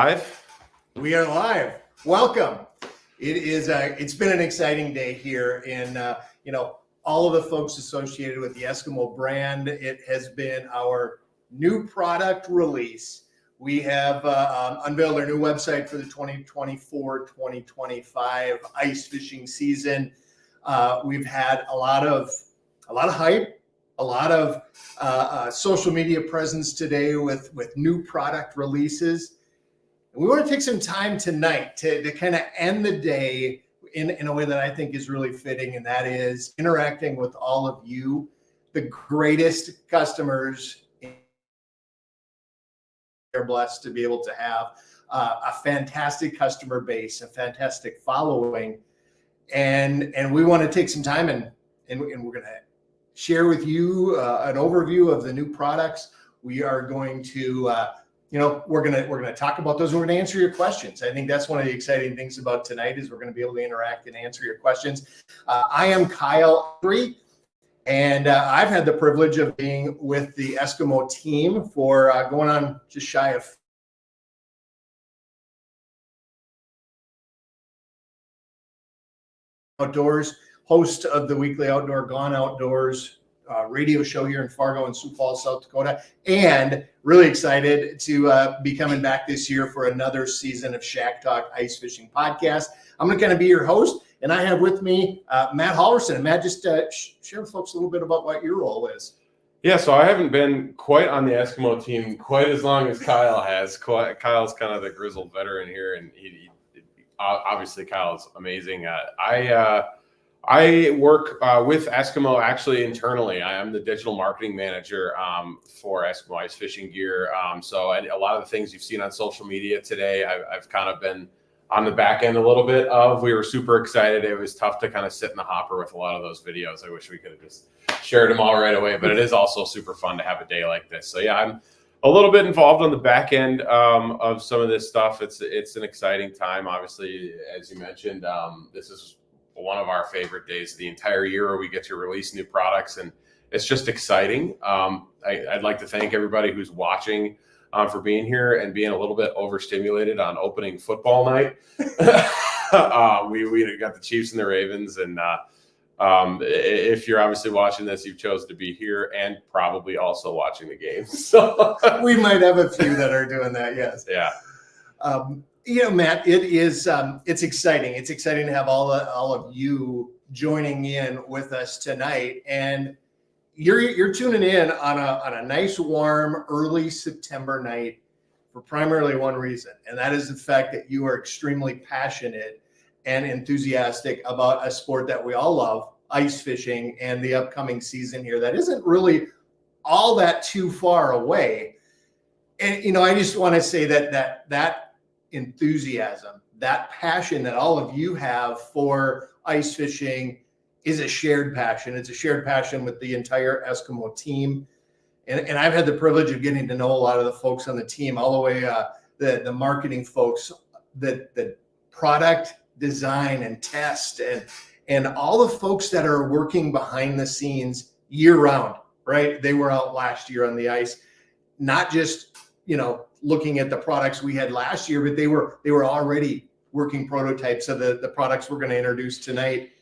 live? We are live. Welcome. It's been an exciting day here in all of the folks associated with the Eskimo brand. It has been our new product release. We have unveiled our new website for the 2024-2025 ice fishing season. We've had a lot of hype, a lot of social media presence today with new product releases. And we want to take some time tonight to kind of end the day in a way that I think is really fitting, and that is interacting with all of you, the greatest customers. They're blessed to be able to have a fantastic customer base, a fantastic following, and we want to take some time and we're going to share with you an overview of the new products. We are going to we're going to talk about those. We're going to answer your questions. I think that's one of the exciting things about tonight is we're going to be able to interact and answer your questions. I am Kyle Avery, and I've had the privilege of being with the Eskimo team for going on just shy of outdoors, host of the weekly Outdoor Gone Outdoors radio show here in Fargo and Sioux Falls, South Dakota, and really excited to be coming back this year for another season of Shack Talk Ice Fishing Podcast. I'm going to be your host, and I have with me Matt Halverson. And Matt, just share with folks a little bit about what your role is. Yeah, so I haven't been quite on the Eskimo team quite as long as Kyle has. Kyle's kind of the grizzled veteran here, and he obviously Kyle's amazing. I work with Eskimo actually internally. I am the digital marketing manager for Eskimo Ice Fishing Gear. So a lot of the things you've seen on social media today, I've kind of been on the back end a little bit of. We were super excited. It was tough to kind of sit in the hopper with a lot of those videos. I wish we could have just shared them all right away, but it is also super fun to have a day like this. So yeah, I'm a little bit involved on the back end of some of this stuff. It's an exciting time. Obviously, as you mentioned, this is one of our favorite days of the entire year where we get to release new products, and it's just exciting. I'd like to thank everybody who's watching for being here and being a little bit overstimulated on opening football night. We got the Chiefs and the Ravens, and if you're obviously watching this, you've chosen to be here and probably also watching the game. So we might have a few that are doing that. Yes. Yeah. Matt, it's exciting. It's exciting to have all of you joining in with us tonight, and you're tuning in on a nice, warm, early September night for primarily one reason, and that is the fact that you are extremely passionate and enthusiastic about a sport that we all love, ice fishing, and the upcoming season here that isn't really all that too far away. And I just want to say that enthusiasm, that passion that all of you have for ice fishing is a shared passion. It's a shared passion with the entire Eskimo team. And I've had the privilege of getting to know a lot of the folks on the team, all the way the marketing folks, the product design and test, and all the folks that are working behind the scenes year round, right? They were out last year on the ice, not just, looking at the products we had last year, but they were already working prototypes of the products we're going to introduce tonight.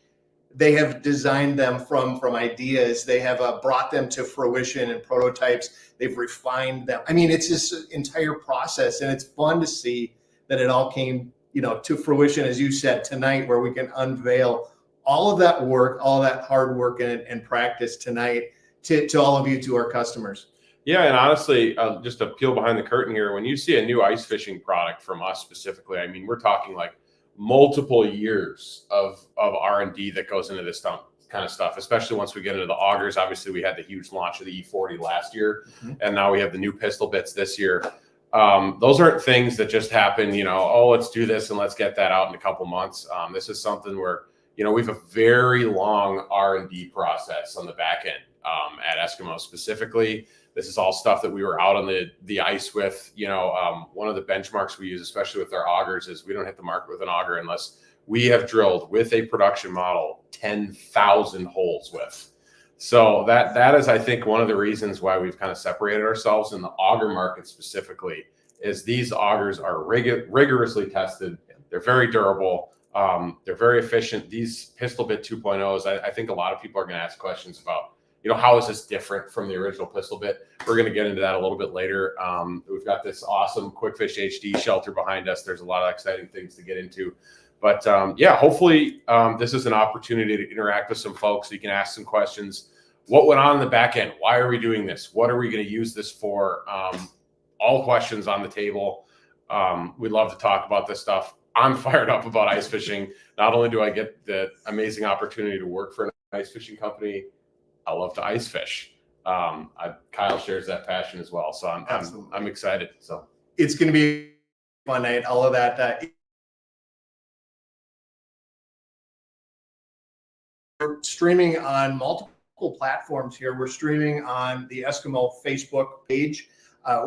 They have designed them from ideas. They have brought them to fruition and prototypes. They've refined them. I mean, it's this entire process, and it's fun to see that it all came, to fruition, as you said, tonight, where we can unveil all of that work, all that hard work and practice tonight to all of you, to our customers. Yeah, and honestly, just to peel behind the curtain here, when you see a new ice fishing product from us specifically, I mean, we're talking like multiple years of R&D that goes into this kind of stuff, especially once we get into the augers. Obviously, we had the huge launch of the E40 last year, and now we have the new pistol bits this year. Those aren't things that just happen, let's do this and let's get that out in a couple months. This is something where, we have a very long R&D process on the back end at Eskimo specifically. This is all stuff that we were out on the ice with. One of the benchmarks we use, especially with our augers, is we don't hit the market with an auger unless we have drilled with a production model 10,000 holes with. So that is, I think, one of the reasons why we've kind of separated ourselves in the auger market specifically is these augers are rigorously tested. They're very durable. They're very efficient. These pistol bit 2.0s, I think a lot of people are going to ask questions about, how is this different from the original pistol bit? We're going to get into that a little bit later. We've got this awesome Quickfish HD shelter behind us. There's a lot of exciting things to get into. But hopefully this is an opportunity to interact with some folks so you can ask some questions. What went on in the back end? Why are we doing this? What are we going to use this for? All questions on the table. We'd love to talk about this stuff. I'm fired up about ice fishing. Not only do I get the amazing opportunity to work for an ice fishing company, I love to ice fish. Kyle shares that passion as well. So I'm excited. So it's going to be a fun night. All of that. We're streaming on multiple platforms here. We're streaming on the Eskimo Facebook page.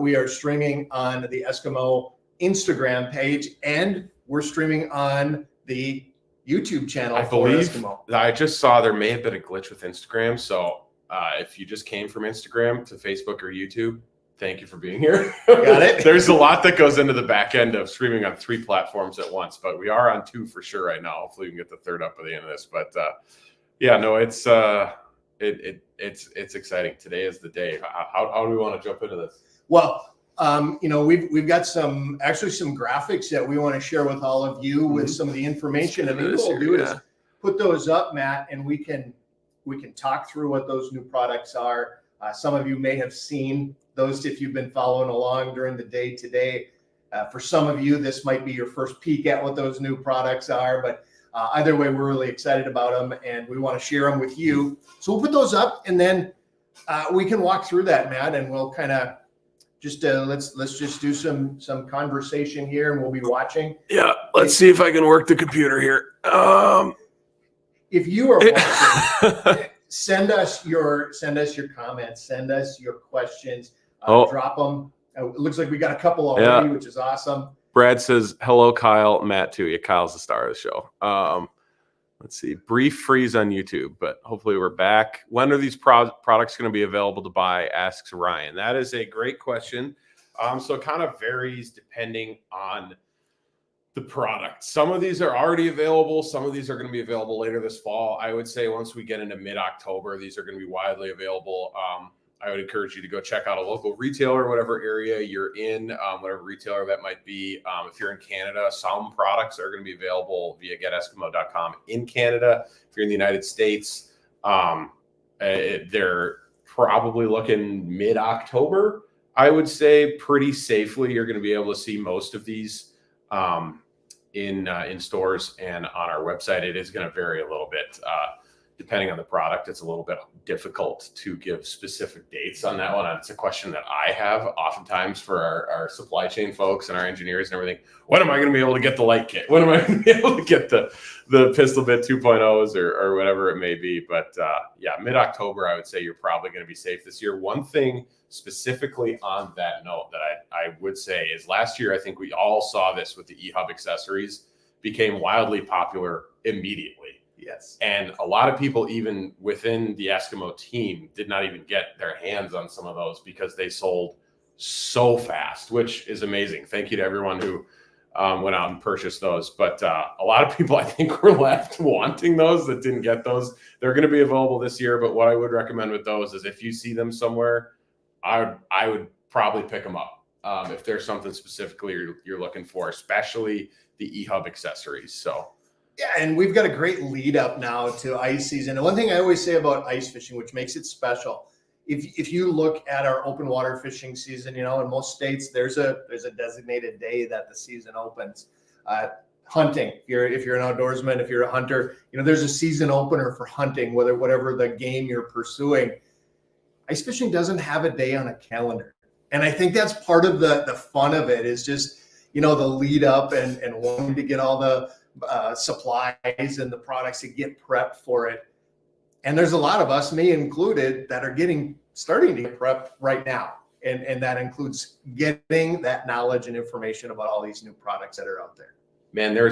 We are streaming on the Eskimo Instagram page, and we're streaming on the YouTube channel. I believe Eskimo. I just saw there may have been a glitch with Instagram. So if you just came from Instagram to Facebook or YouTube, thank you for being here. Got it. There's a lot that goes into the back end of streaming on 3 platforms at once, but we are on 2 for sure right now. Hopefully we can get the 3rd up by the end of this. But it's exciting. Today is the day. How do we want to jump into this? Well, we've got some graphics that we want to share with all of you with some of the information. And what we'll do is put those up, Matt, and we can talk through what those new products are. Some of you may have seen those if you've been following along during the day today. For some of you, this might be your first peek at what those new products are, but either way, we're really excited about them and we want to share them with you. So we'll put those up and then we can walk through that, Matt, and we'll kind of just let's just do some conversation here, and we'll be watching. Yeah, let's see if I can work the computer here. If you are watching, send us your comments, send us your questions. Drop them. It looks like we got a couple already, which is awesome. Brad says, hello, Kyle. Matt, too. Yeah, Kyle's the star of the show. Let's see. Brief freeze on YouTube, but hopefully we're back. When are these products going to be available to buy, asks Ryan. That is a great question. So it kind of varies depending on the product. Some of these are already available. Some of these are going to be available later this fall. I would say once we get into mid-October, these are going to be widely available. I would encourage you to go check out a local retailer, whatever area you're in, whatever retailer that might be. If you're in Canada, some products are going to be available via geteskimo.com in Canada. If you're in the United States, they're probably looking mid-October. I would say pretty safely you're going to be able to see most of these in stores and on our website. It is going to vary a little bit. Depending on the product, it's a little bit difficult to give specific dates on that one. It's a question that I have oftentimes for our supply chain folks and our engineers and everything. When am I going to be able to get the light kit? When am I going to be able to get the pistol bit 2.0s or whatever it may be? But mid-October, I would say you're probably going to be safe this year. One thing specifically on that note that I would say is last year, I think we all saw this with the eHub accessories became wildly popular immediately. Yes. And a lot of people, even within the Eskimo team, did not even get their hands on some of those because they sold so fast, which is amazing. Thank you to everyone who went out and purchased those. But a lot of people, I think, were left wanting those that didn't get those. They're going to be available this year. But what I would recommend with those is if you see them somewhere, I would probably pick them up if there's something specifically you're looking for, especially the eHub accessories. So. Yeah, and we've got a great lead up now to ice season. And one thing I always say about ice fishing, which makes it special, if you look at our open water fishing season, in most states there's a designated day that the season opens. Hunting, if you're an outdoorsman, if you're a hunter, there's a season opener for hunting, whatever the game you're pursuing. Ice fishing doesn't have a day on a calendar, and I think that's part of the fun of it is just the lead up and wanting to get all the supplies and the products to get prepped for it. And there's a lot of us, me included, that are starting to get prepped right now. And that includes getting that knowledge and information about all these new products that are out there. Man, there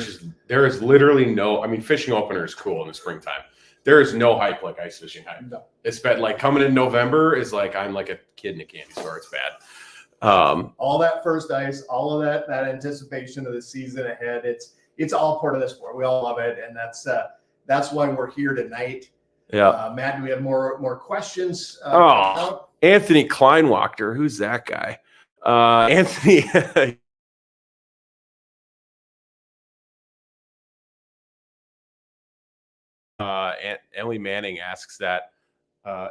is literally fishing opener is cool in the springtime. There is no hype like ice fishing hype. No. It's bad. Like coming in November is like, I'm like a kid in a candy store. It's bad. All that first ice, all of that anticipation of the season ahead. It's all part of the sport. We all love it, and that's why we're here tonight. Yeah. Matt, do we have more questions? Anthony Kleinwachter, who's that guy? Anthony. Emily Manning asks that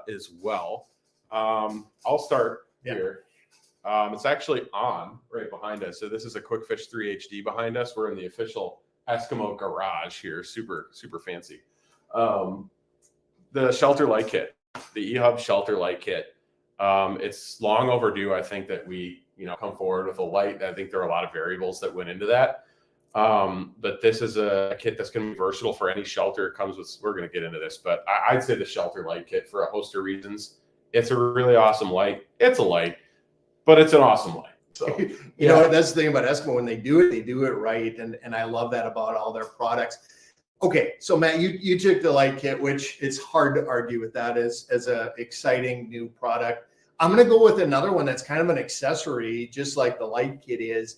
as well. I'll start here. It's actually on right behind us. So this is a Quick Fish 3 HD behind us. We're in the official Eskimo garage here. Super, super fancy. The shelter light kit, the eHub shelter light kit. It's long overdue. I think that we, come forward with a light. I think there are a lot of variables that went into that. But this is a kit that's going to be versatile for any shelter. It comes with, we're going to get into this, but I'd say the shelter light kit for a host of reasons. It's a really awesome light. It's a light, but it's an awesome light. So, you know, that's the thing about Eskimo. When they do it right. And I love that about all their products. Okay. So Matt, you took the light kit, which it's hard to argue with that as a exciting new product. I'm going to go with another one that's kind of an accessory, just like the light kit is.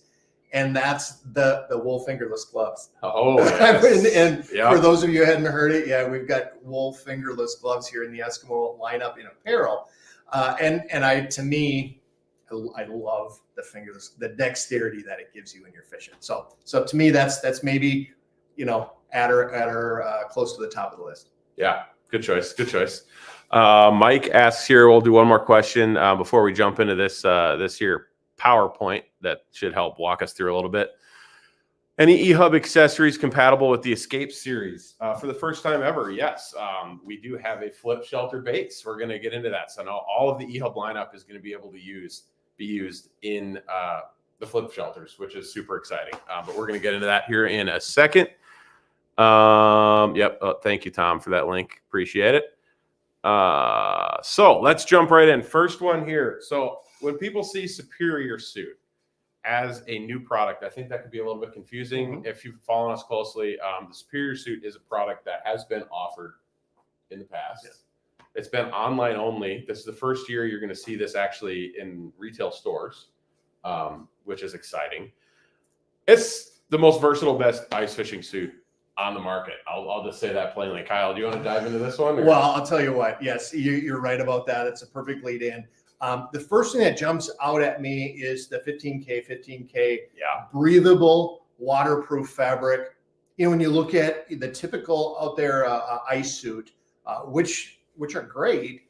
And that's the wool fingerless gloves. Oh, yes. and for those of you who hadn't heard it, we've got wool fingerless gloves here in the Eskimo lineup in apparel. To me, I love the fingerless, the dexterity that it gives you when you're fishing. So to me, that's maybe, at or close to the top of the list. Yeah, good choice. Good choice. Mike asks here, we'll do one more question before we jump into this here PowerPoint that should help walk us through a little bit. Any eHub accessories compatible with the Escape series? For the first time ever, yes. We do have a flip shelter base. We're going to get into that. So now all of the eHub lineup is going to be able to be used in the flip shelters, which is super exciting. But we're going to get into that here in a second. Thank you, Tom, for that link. Appreciate it. So let's jump right in. First one here. So when people see Superior Suit as a new product, I think that could be a little bit confusing. Mm-hmm. If you've followed us closely, the Superior Suit is a product that has been offered in the past. Yes. It's been online only. This is the first year you're going to see this actually in retail stores, which is exciting. It's the most versatile, best ice fishing suit on the market. I'll just say that plainly. Kyle, do you want to dive into this one? Or? Well, I'll tell you what. Yes, you're right about that. It's a perfect lead in. The first thing that jumps out at me is the 15K breathable, waterproof fabric. When you look at the typical out there ice suit, which are great,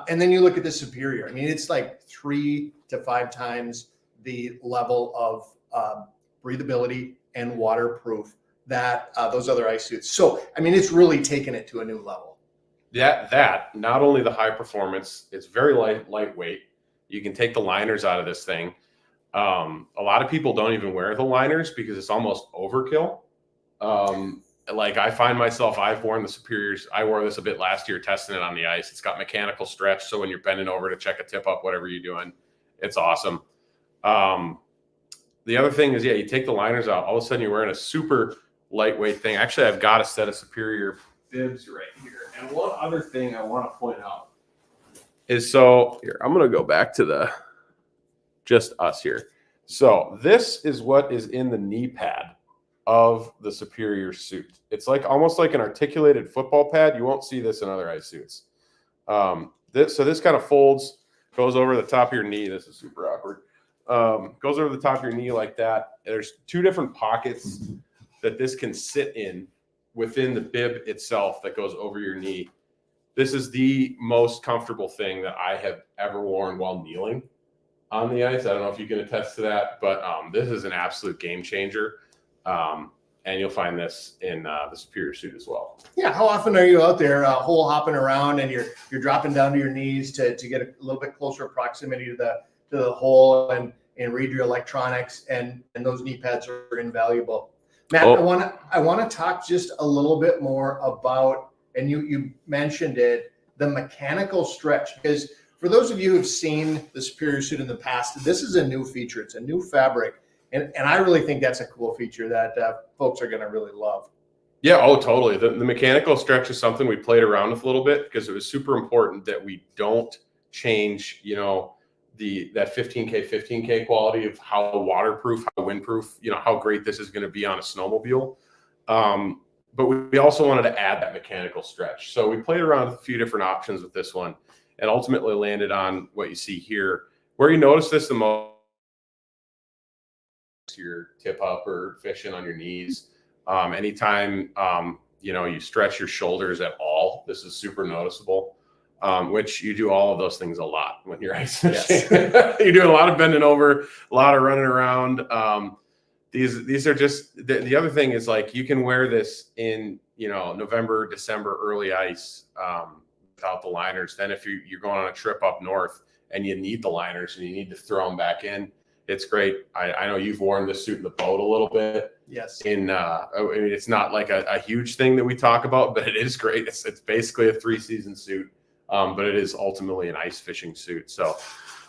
and then you look at the Superior. I mean, it's like 3 to 5 times the level of breathability and waterproof that those other ice suits. So, I mean, it's really taken it to a new level. That not only the high performance, it's very lightweight. You can take the liners out of this thing. A lot of people don't even wear the liners because it's almost overkill. Like I find myself, I've worn the Superiors. I wore this a bit last year, testing it on the ice. It's got mechanical stretch. So when you're bending over to check a tip up, whatever you're doing, it's awesome. The other thing is, you take the liners out, all of a sudden you're wearing a super lightweight thing. Actually, I've got a set of Superior bibs right here. And one other thing I want to point out is, here, I'm going to go back to just us here. So this is what is in the knee pad of the Superior suit. It's like almost like an articulated football pad. You won't see this in other ice suits. This kind of folds, goes over the top of your knee. This is super awkward. Goes over the top of your knee like that. There's 2 different pockets that this can sit in within the bib itself that goes over your knee. This is the most comfortable thing that I have ever worn while kneeling on the ice. I don't know if you can attest to that, but this is an absolute game changer. And you'll find this in the Superior suit as well. Yeah. How often are you out there hole hopping around and you're dropping down to your knees to get a little bit closer proximity to the hole and read your electronics, and those knee pads are invaluable. Matt, I want to talk just a little bit more about, and you mentioned it, the mechanical stretch, because for those of you who've seen the Superior suit in the past, this is a new feature. It's a new fabric. And I really think that's a cool feature that folks are going to really love. Yeah, totally. The mechanical stretch is something we played around with a little bit because it was super important that we don't change, that 15K quality of how waterproof, how windproof, how great this is going to be on a snowmobile. But we also wanted to add that mechanical stretch. So we played around with a few different options with this one and ultimately landed on what you see here. Where you notice this the most, your tip up or fishing on your knees. Anytime, you stretch your shoulders at all, this is super noticeable, which you do all of those things a lot when you're ice fishing. Yes. You're doing a lot of bending over, a lot of running around. These are just, the other thing is like, you can wear this in, November, December, early ice, without the liners. Then if you're going on a trip up north and you need the liners and you need to throw them back in, it's great. I know you've worn this suit in the boat a little bit. Yes. It's not like a huge thing that we talk about, but it is great. It's basically a 3-season suit, but it is ultimately an ice fishing suit. So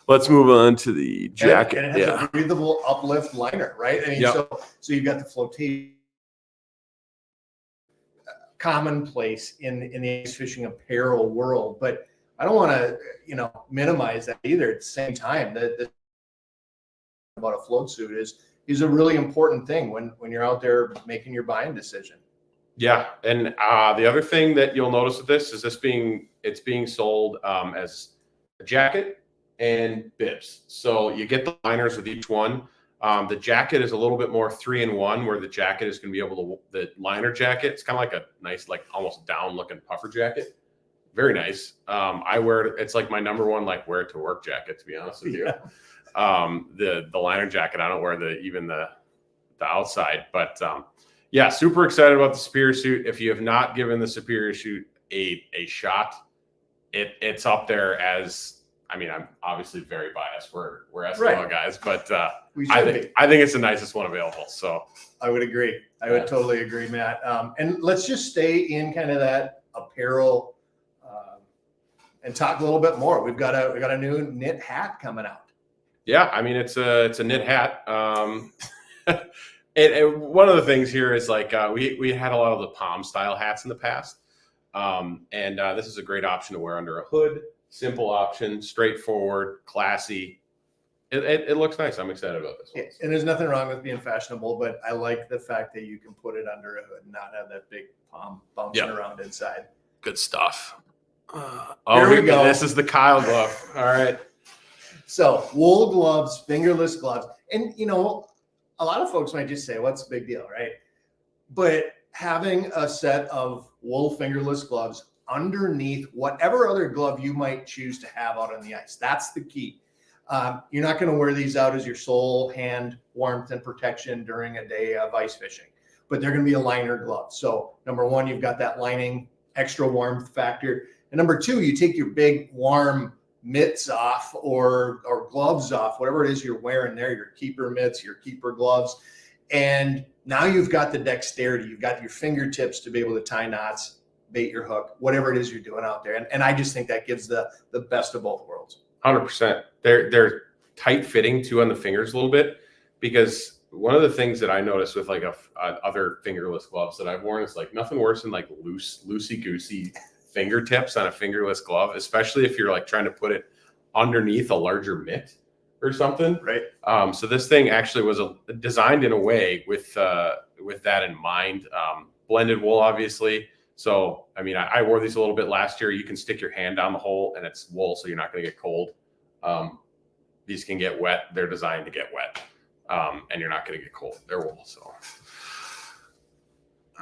let's move on to the jacket. And it has a breathable uplift liner, right? So you've got the flotation, commonplace in the ice fishing apparel world, but I don't want to, minimize that either. At the same time, the about a float suit is a really important thing when you're out there making your buying decision. Yeah, and the other thing that you'll notice with this is it's being sold as a jacket and bibs. So you get the liners with each one. The jacket is a little bit more 3-in-1, where the jacket is going to be able to, the liner jacket, it's kind of like a nice, like almost down looking puffer jacket. Very nice. I wear it. It's like my number one, like wear it to work jacket, to be honest with you. Yeah. The liner jacket, I don't wear the outside, but super excited about the Superior suit. If you have not given the Superior suit a shot, it's up there as, I'm obviously very biased. We're Eskimo guys, but I think it's the nicest one available. So I would agree. I would totally agree, Matt. And let's just stay in kind of that apparel and talk a little bit more. We've got a new knit hat coming out. Yeah, it's a knit hat. And one of the things here is like we had a lot of the palm style hats in the past, and this is a great option to wear under a hood. Simple option, straightforward, classy. It looks nice. I'm excited about this one. Yeah, and there's nothing wrong with being fashionable, but I like the fact that you can put it under a hood and not have that big palm bouncing around inside. Good stuff. Here we go. This is the Kyle glove. All right. So wool gloves, fingerless gloves. And, a lot of folks might just say, what's the big deal, right? But having a set of wool fingerless gloves underneath whatever other glove you might choose to have out on the ice, that's the key. You're not going to wear these out as your sole hand warmth and protection during a day of ice fishing, but they're going to be a liner glove. So number one, you've got that lining, extra warmth factor. And number two, you take your big warm mitts off or gloves off, whatever it is you're wearing there, your keeper mitts, your keeper gloves. And now you've got the dexterity, you've got your fingertips to be able to tie knots, bait your hook, whatever it is you're doing out there. And I just think that gives the best of both worlds. 100%. They're tight fitting too on the fingers a little bit, because one of the things that I noticed with like other fingerless gloves that I've worn is like nothing worse than like loosey goosey fingertips on a fingerless glove, especially if you're like trying to put it underneath a larger mitt or something. Right. So this thing actually was designed in a way with that in mind. Blended wool, obviously. So, I wore these a little bit last year. You can stick your hand down the hole and it's wool, so you're not going to get cold. These can get wet. They're designed to get wet, and you're not going to get cold. They're wool. So,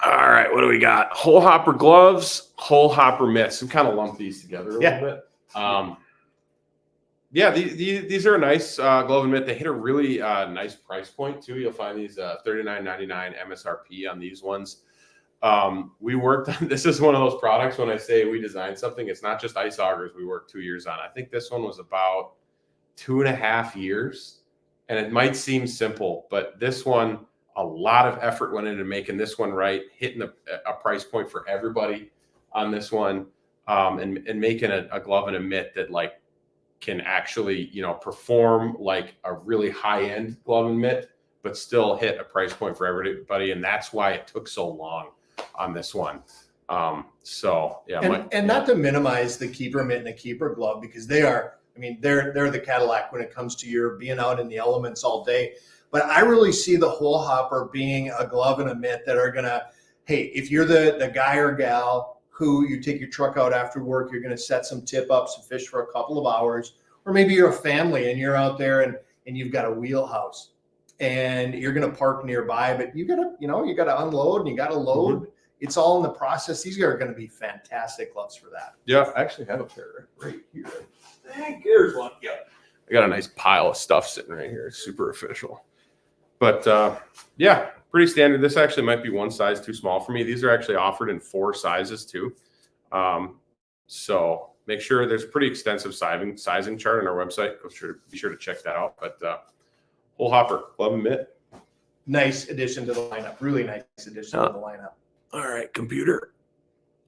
all right, what do we got? Hole hopper gloves, hole hopper mitts. We kind of lump these together a little bit. These are a nice glove and mitt. They hit a really nice price point too. You'll find these $39.99 MSRP on these ones. We worked on, this is one of those products when I say we designed something, it's not just ice augers we worked 2 years on. I think this one was about 2.5 years, and it might seem simple, but this one, a lot of effort went into making this one right, hitting a price point for everybody on this one, and making a glove and a mitt that like can actually, perform like a really high-end glove and mitt, but still hit a price point for everybody. And that's why it took so long on this one. And not to minimize the keeper mitt and the keeper glove, because they are I mean, they're the Cadillac when it comes to your being out in the elements all day. But I really see the Hole Hopper being a glove and a mitt that are gonna, hey, if you're the guy or gal who you take your truck out after work, you're gonna set some tip ups and fish for a couple of hours, or maybe you're a family and you're out there and you've got a wheelhouse and you're gonna park nearby, but you gotta unload and you gotta load. Mm-hmm. It's all in the process. These are going to be fantastic gloves for that. Yeah, I actually have a pair right here. Here's one. Yeah. I got a nice pile of stuff sitting right here. It's super official. But yeah, pretty standard. This actually might be one size too small for me. These are actually offered in 4 sizes too. So make sure there's a pretty extensive sizing chart on our website. Be sure to check that out. But Hole Hopper, glove and mitt. Nice addition to the lineup. Really nice addition to the lineup. All right, computer.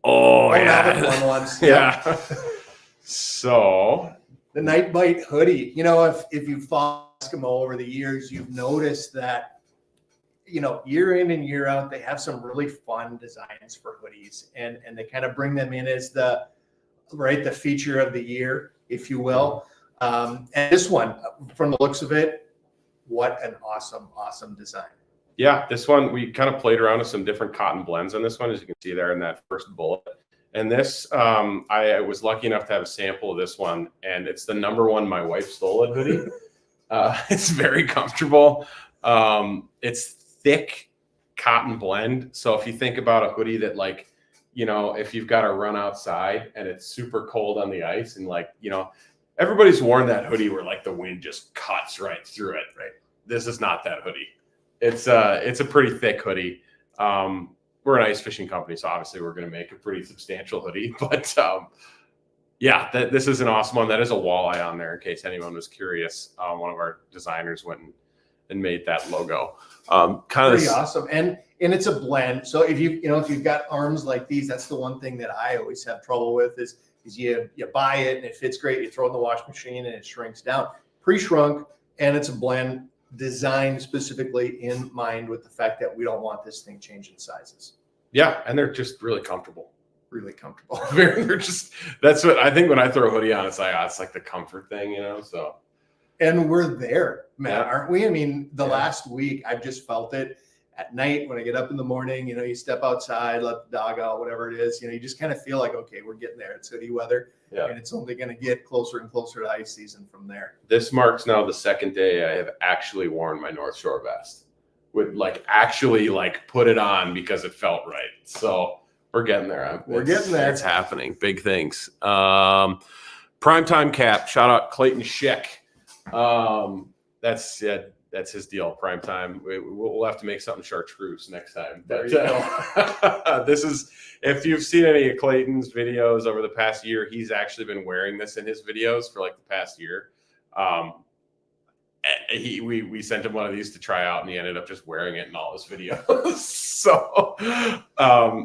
Oh, yeah. The fun ones. Yeah. So the Night Bite hoodie. You know, if you follow Eskimo over the years, you've noticed that, you know, year in and year out, they have some really fun designs for hoodies, and they kind of bring them in as the feature of the year, if you will. And this one, from the looks of it, what an awesome design. Yeah, this one, we kind of played around with some different cotton blends on this one, as you can see there in that first bullet. And this, I was lucky enough to have a sample of this one, and it's the #1 my wife stole it hoodie. It's very comfortable. It's thick cotton blend. So if you think about a hoodie that, like, you know, if you've got to run outside and it's super cold on the ice, and, like, you know, everybody's worn that hoodie where, like, the wind just cuts right through it. Right. This is not that hoodie. It's a pretty thick hoodie. We're an ice fishing company, so obviously we're going to make a pretty substantial hoodie. But yeah, this is an awesome one. That is a walleye on there, in case anyone was curious. One of our designers went and made that logo. Pretty awesome, and it's a blend. So if you've got arms like these, that's the one thing that I always have trouble with is you buy it and it fits great. You throw it in the wash machine and it shrinks down. Pre-shrunk, and it's a blend designed specifically in mind with the fact that we don't want this thing changing sizes. Yeah, and they're just really comfortable. Really comfortable. They're just, that's what I think when I throw a hoodie on, it's like the comfort thing, you know. So, and we're there, Matt, aren't we? I mean, last week I've just felt it at night when I get up in the morning. You know, you step outside, let the dog out, whatever it is. You know, you just kind of feel like, okay, we're getting there. It's hoodie weather. Yeah. And it's only going to get closer and closer to ice season from there. This marks now the second day I have actually worn my North Shore vest. Would actually put it on because it felt right. So we're getting there. We're getting there. It's happening. Big things. Primetime cap. Shout out Clayton Schick. That's his deal. Primetime. We'll have to make something chartreuse next time. But this is, if you've seen any of Clayton's videos over the past year, he's actually been wearing this in his videos for the past year. We sent him one of these to try out, and he ended up just wearing it in all his videos. So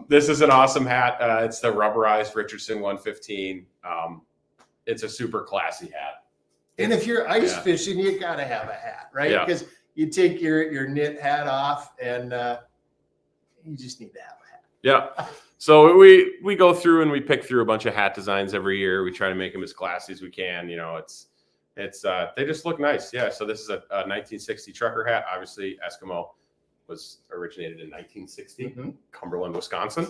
this is an awesome hat. It's the rubberized Richardson 115. It's a super classy hat. And if you're ice fishing, you got to have a hat, right? Yeah. Because you take your knit hat off, and you just need to have a hat. Yeah. So we go through and we pick through a bunch of hat designs every year. We try to make them as classy as we can. You know, it's they just look nice. Yeah. So this is a 1960 trucker hat. Obviously, Eskimo was originated in 1960, Cumberland, Wisconsin.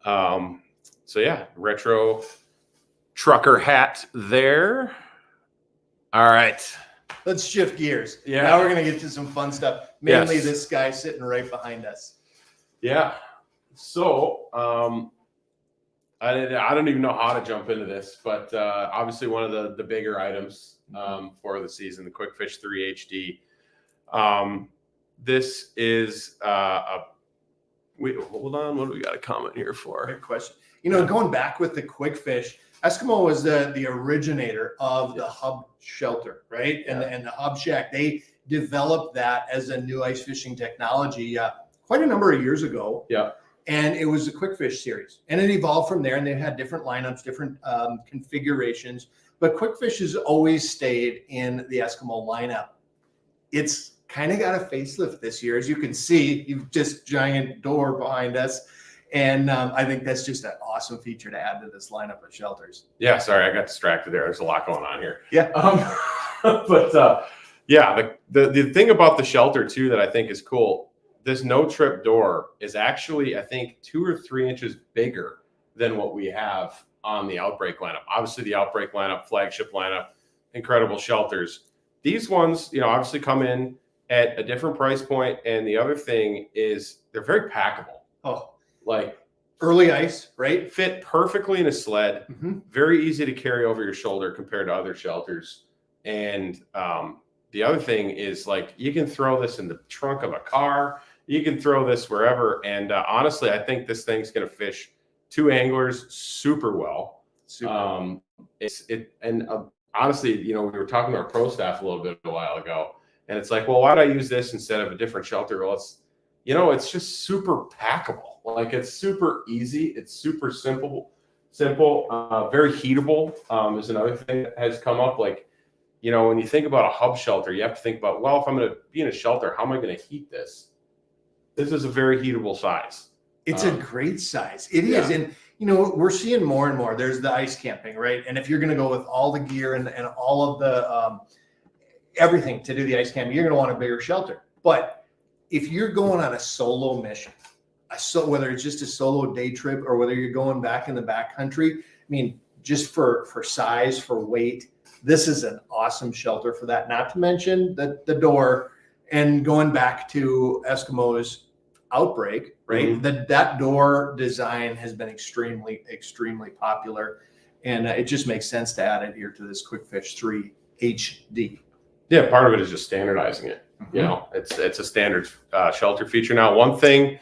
So yeah, retro trucker hat there. All right. Let's shift gears. Yeah. Now we're going to get to some fun stuff. Mainly this guy sitting right behind us. Yeah. So I don't even know how to jump into this, but obviously one of the bigger items for the season, the Quick Fish 3 HD. This is hold on. What do we got a comment here for? Good question. You know, going back with the Quick Fish, Eskimo was the originator of the Hub Shelter, right? And the Hub Shack. They developed that as a new ice fishing technology quite a number of years ago. Yeah. And it was a Quick Fish series. And it evolved from there, and they've had different lineups, different configurations. But Quick Fish has always stayed in the Eskimo lineup. It's kind of got a facelift this year. As you can see, you've just giant door behind us. And I think that's just an awesome feature to add to this lineup of shelters. Yeah, sorry, I got distracted there. There's a lot going on here. Yeah. But yeah, the thing about the shelter too that I think is cool, this no trip door is actually, I think, 2 or 3 inches bigger than what we have on the Outbreak lineup. Obviously, the Outbreak lineup, flagship lineup, incredible shelters. These ones, obviously come in at a different price point, and the other thing is they're very packable. Oh, Like early ice, right? fit perfectly in a sled. Mm-hmm. Very easy to carry over your shoulder compared to other shelters. And the other thing is, like, you can throw this in the trunk of a car. You can throw this wherever. And honestly, I think this thing's going to fish 2 anglers super well. Super. Honestly, we were talking to our pro staff a little bit a while ago, and it's like, well, why do I use this instead of a different shelter? Well, it's just super packable. Like, it's super easy. It's super simple, very heatable. Is another thing that has come up. Like, when you think about a hub shelter, you have to think about, well, if I'm going to be in a shelter, how am I going to heat this? This is a very heatable size. It's a great size. It is. And, we're seeing more and more. There's the ice camping, right? And if you're going to go with all the gear and all of the everything to do the ice camping, you're going to want a bigger shelter. But if you're going on a solo mission, whether it's just a solo day trip or whether you're going back in the backcountry, I mean, just for size, for weight, this is an awesome shelter for that. Not to mention the door, and going back to Eskimo's Outbreak, right? Mm-hmm. That door design has been extremely, extremely popular, and it just makes sense to add it here to this Quick Fish 3 HD. Yeah, part of it is just standardizing it. Mm-hmm. It's a standard shelter feature. Now, one thing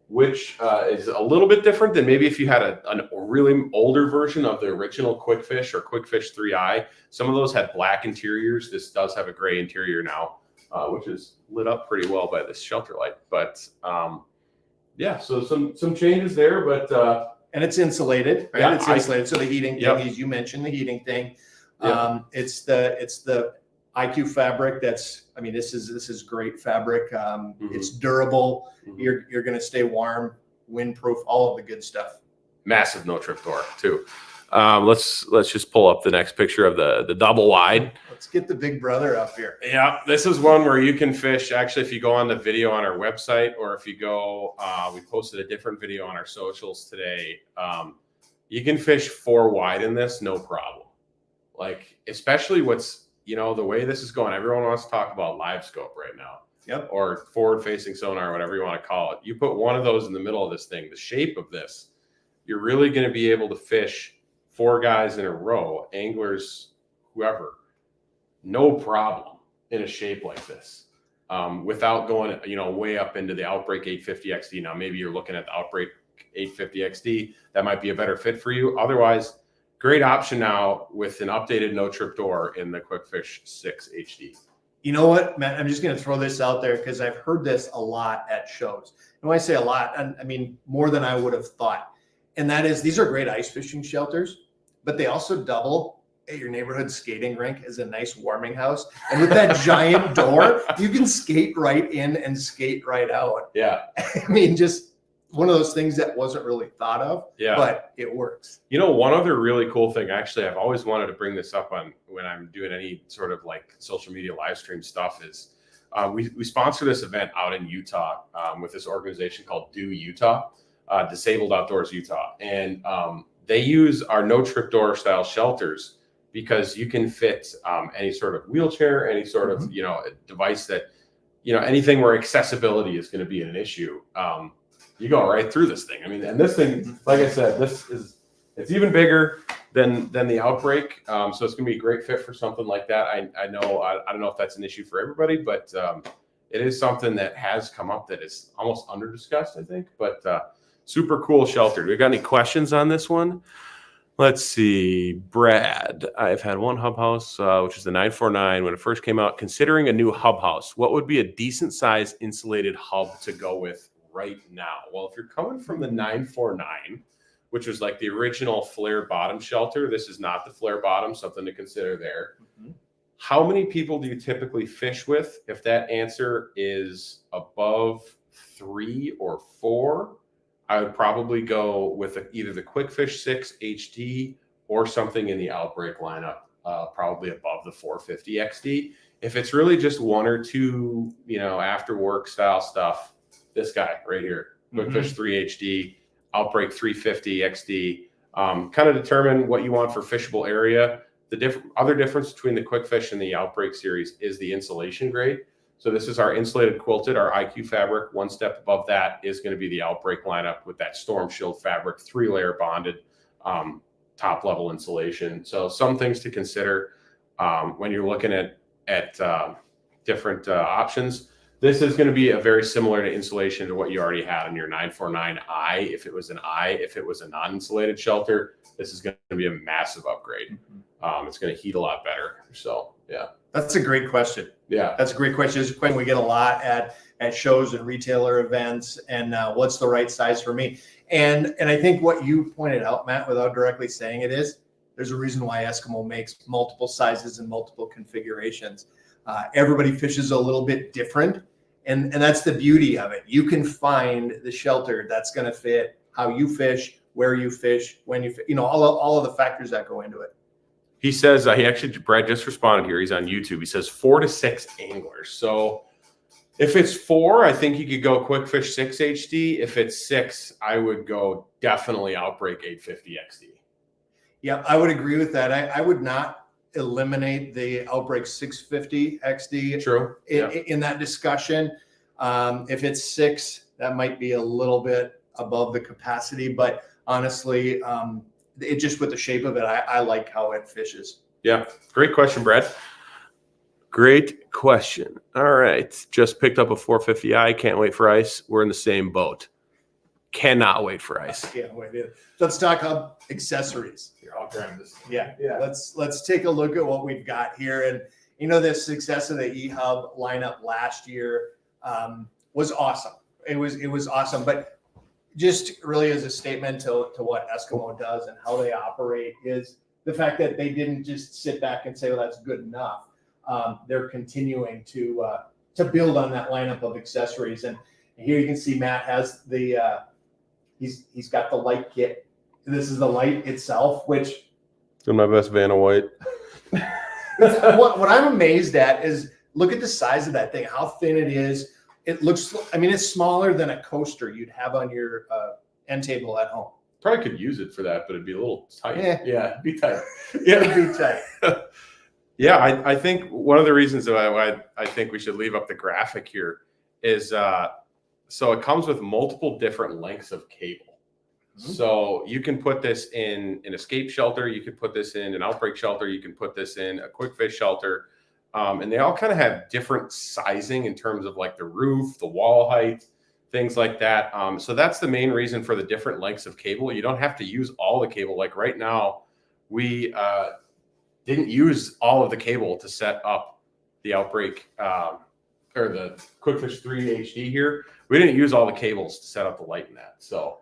which is a little bit different than maybe if you had a really older version of the original Quick Fish or Quick Fish 3i. Some of those had black interiors. This does have a gray interior now, which is lit up pretty well by this shelter light. But yeah, so some changes there, but and it's insulated, right? Yeah, it's insulated. So the heating thing, Yep. as you mentioned, the heating thing. Yep. It's the IQ fabric. This is great fabric. It's durable. Mhm. You're going to stay warm, windproof, all of the good stuff. Massive no trip door too. Let's just pull up the next picture of the double wide. Let's get the big brother up here. Yeah, this is one where you can fish. Actually, if you go on the video on our website, or if you go, we posted a different video on our socials today. You can fish 4 wide in this, no problem. Like, especially the way this is going, everyone wants to talk about live scope right now. Yep. Or forward facing sonar, whatever you want to call it. You put one of those in the middle of this thing, the shape of this, you're really going to be able to fish 4 guys in a row, anglers, whoever, no problem in a shape like this, without going, way up into the Outbreak 850 XD. Now, maybe you're looking at the Outbreak 850 XD. That might be a better fit for you. Otherwise, great option now with an updated no trip door in the Quick Fish 6 HD. You know what, Matt? I'm just going to throw this out there because I've heard this a lot at shows. And when I say a lot, I mean more than I would have thought. And that is, these are great ice fishing shelters, but they also double at your neighborhood skating rink as a nice warming house. And with that giant door, you can skate right in and skate right out. Yeah. I mean, just one of those things that wasn't really thought of, Yeah. but it works. One other really cool thing, actually, I've always wanted to bring this up on when I'm doing any sort of like social media live stream stuff is we sponsor this event out in Utah with this organization called Do Utah, Disabled Outdoors Utah. And they use our no trip door style shelters because you can fit any sort of wheelchair, any sort of, a device that, anything where accessibility is going to be an issue. You go right through this thing. I mean, and this thing, like I said, it's even bigger than the Outbreak. So it's going to be a great fit for something like that. I know, I don't know if that's an issue for everybody, but it is something that has come up that is almost under discussed, I think, but super cool shelter. Do we got any questions on this one? Let's see. Brad, I've had one hub house, which is the 949. When it first came out, considering a new hub house, what would be a decent size insulated hub to go with right now? Well, if you're coming from the 949, which was like the original flare bottom shelter, this is not the flare bottom, something to consider there. Mm-hmm. How many people do you typically fish with? If that answer is above 3 or 4, I would probably go with either the Quickfish 6 HD or something in the Outbreak lineup, probably above the 450 XD. If it's really just one or two, after work style stuff, this guy right here, Quickfish 3 HD, Outbreak 350 XD, kind of determine what you want for fishable area. The other difference between the Quickfish and the Outbreak series is the insulation grade. So this is our insulated quilted, our IQ fabric. One step above that is going to be the Outbreak lineup with that Storm Shield fabric, 3-layer bonded top level insulation. So some things to consider when you're looking at different options. This is going to be a very similar to insulation to what you already had on your 949i. If it was an I, if it was a non-insulated shelter, this is going to be a massive upgrade. It's going to heat a lot better. So yeah. That's a great question. Yeah. That's a great question. It's a question we get a lot at shows and retailer events, and what's the right size for me? And I think what you pointed out, Matt, without directly saying it, is there's a reason why Eskimo makes multiple sizes and multiple configurations. Everybody fishes a little bit different, and that's the beauty of it. You can find the shelter that's going to fit how you fish, where you fish, when you fish, all of the factors that go into it. He says, Brad just responded here. He's on YouTube. He says 4 to 6 anglers. So if it's 4, I think you could go Quickfish 6 HD. If it's 6, I would go definitely Outbreak 850 XD. Yeah, I would agree with that. I would not eliminate the Outbreak 650 XD True. in that discussion. If it's 6, that might be a little bit above the capacity, but honestly, it just with the shape of it, I like how it fishes. Yeah. Great question, Brad. Great question. All right. Just picked up a 450i. Can't wait for ice. We're in the same boat. Cannot wait for ice. Can't wait. Let's talk about accessories. Here, I'll grab this. Yeah. Let's take a look at what we've got here. And the success of the eHub lineup last year was awesome. It was awesome. But just really as a statement to what Eskimo does and how they operate is the fact that they didn't just sit back and say, well, that's good enough. They're continuing to build on that lineup of accessories. And here you can see Matt has the he's got the light kit. This is the light itself, which doing my best Vanna White. what I'm amazed at is look at the size of that thing, how thin it is. It looks, it's smaller than a coaster you'd have on your end table at home. Probably could use it for that, but it'd be a little tight. Yeah, it'd be tight. It'd be tight. Yeah, I think one of the reasons why I think we should leave up the graphic here is so it comes with multiple different lengths of cable. Mm-hmm. So you can put this in an escape shelter, you could put this in an outbreak shelter, you can put this in a Quickfish shelter. And they all kind of have different sizing in terms of like the roof, the wall height, things like that. So that's the main reason for the different lengths of cable. You don't have to use all the cable. Like right now, we didn't use all of the cable to set up the Outbreak or the Quickfish 3 HD here. We didn't use all the cables to set up the light in that. So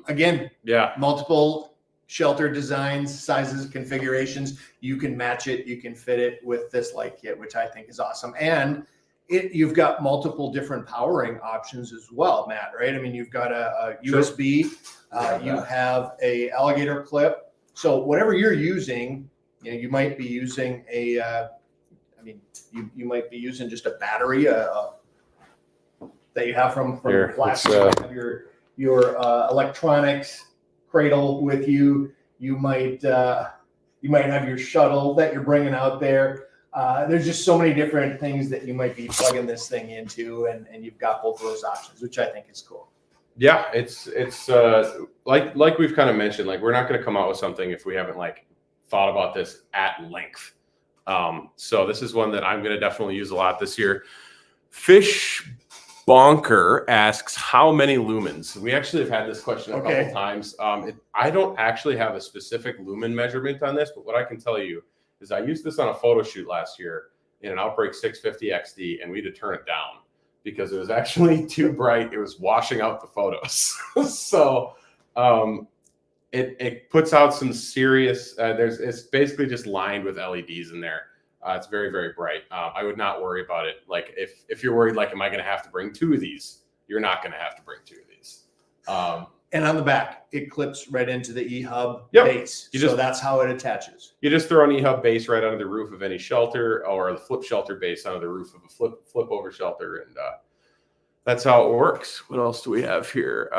again, yeah, multiple shelter designs, sizes, configurations. You can match it. You can fit it with this light kit, which I think is awesome. And you've got multiple different powering options as well, Matt, right? You've got a USB, you have a alligator clip. So whatever you're using, you might be using you might be using just a battery that you have from Here, flash. Your electronics cradle with you. You might have your shuttle that you're bringing out there. There's just so many different things that you might be plugging this thing into, and you've got both of those options, which I think is cool. Yeah, it's like we've kind of mentioned, like we're not going to come out with something if we haven't thought about this at length. So this is one that I'm going to definitely use a lot this year. Fish Bonker asks, how many lumens? We actually have had this question a couple times. I don't actually have a specific lumen measurement on this, but what I can tell you is I used this on a photo shoot last year in an Outbreak 650 XD, and we had to turn it down because it was actually too bright. It was washing out the photos. So it puts out some serious, it's basically just lined with LEDs in there. It's very, very bright. I would not worry about it. Like if you're worried, am I going to have to bring 2 of these? You're not going to have to bring 2 of these. And on the back, it clips right into the E-hub Yep. base. So that's how it attaches. You just throw an E-hub base right under the roof of any shelter, or the flip shelter base under the roof of a flip over shelter, and that's how it works. What else do we have here?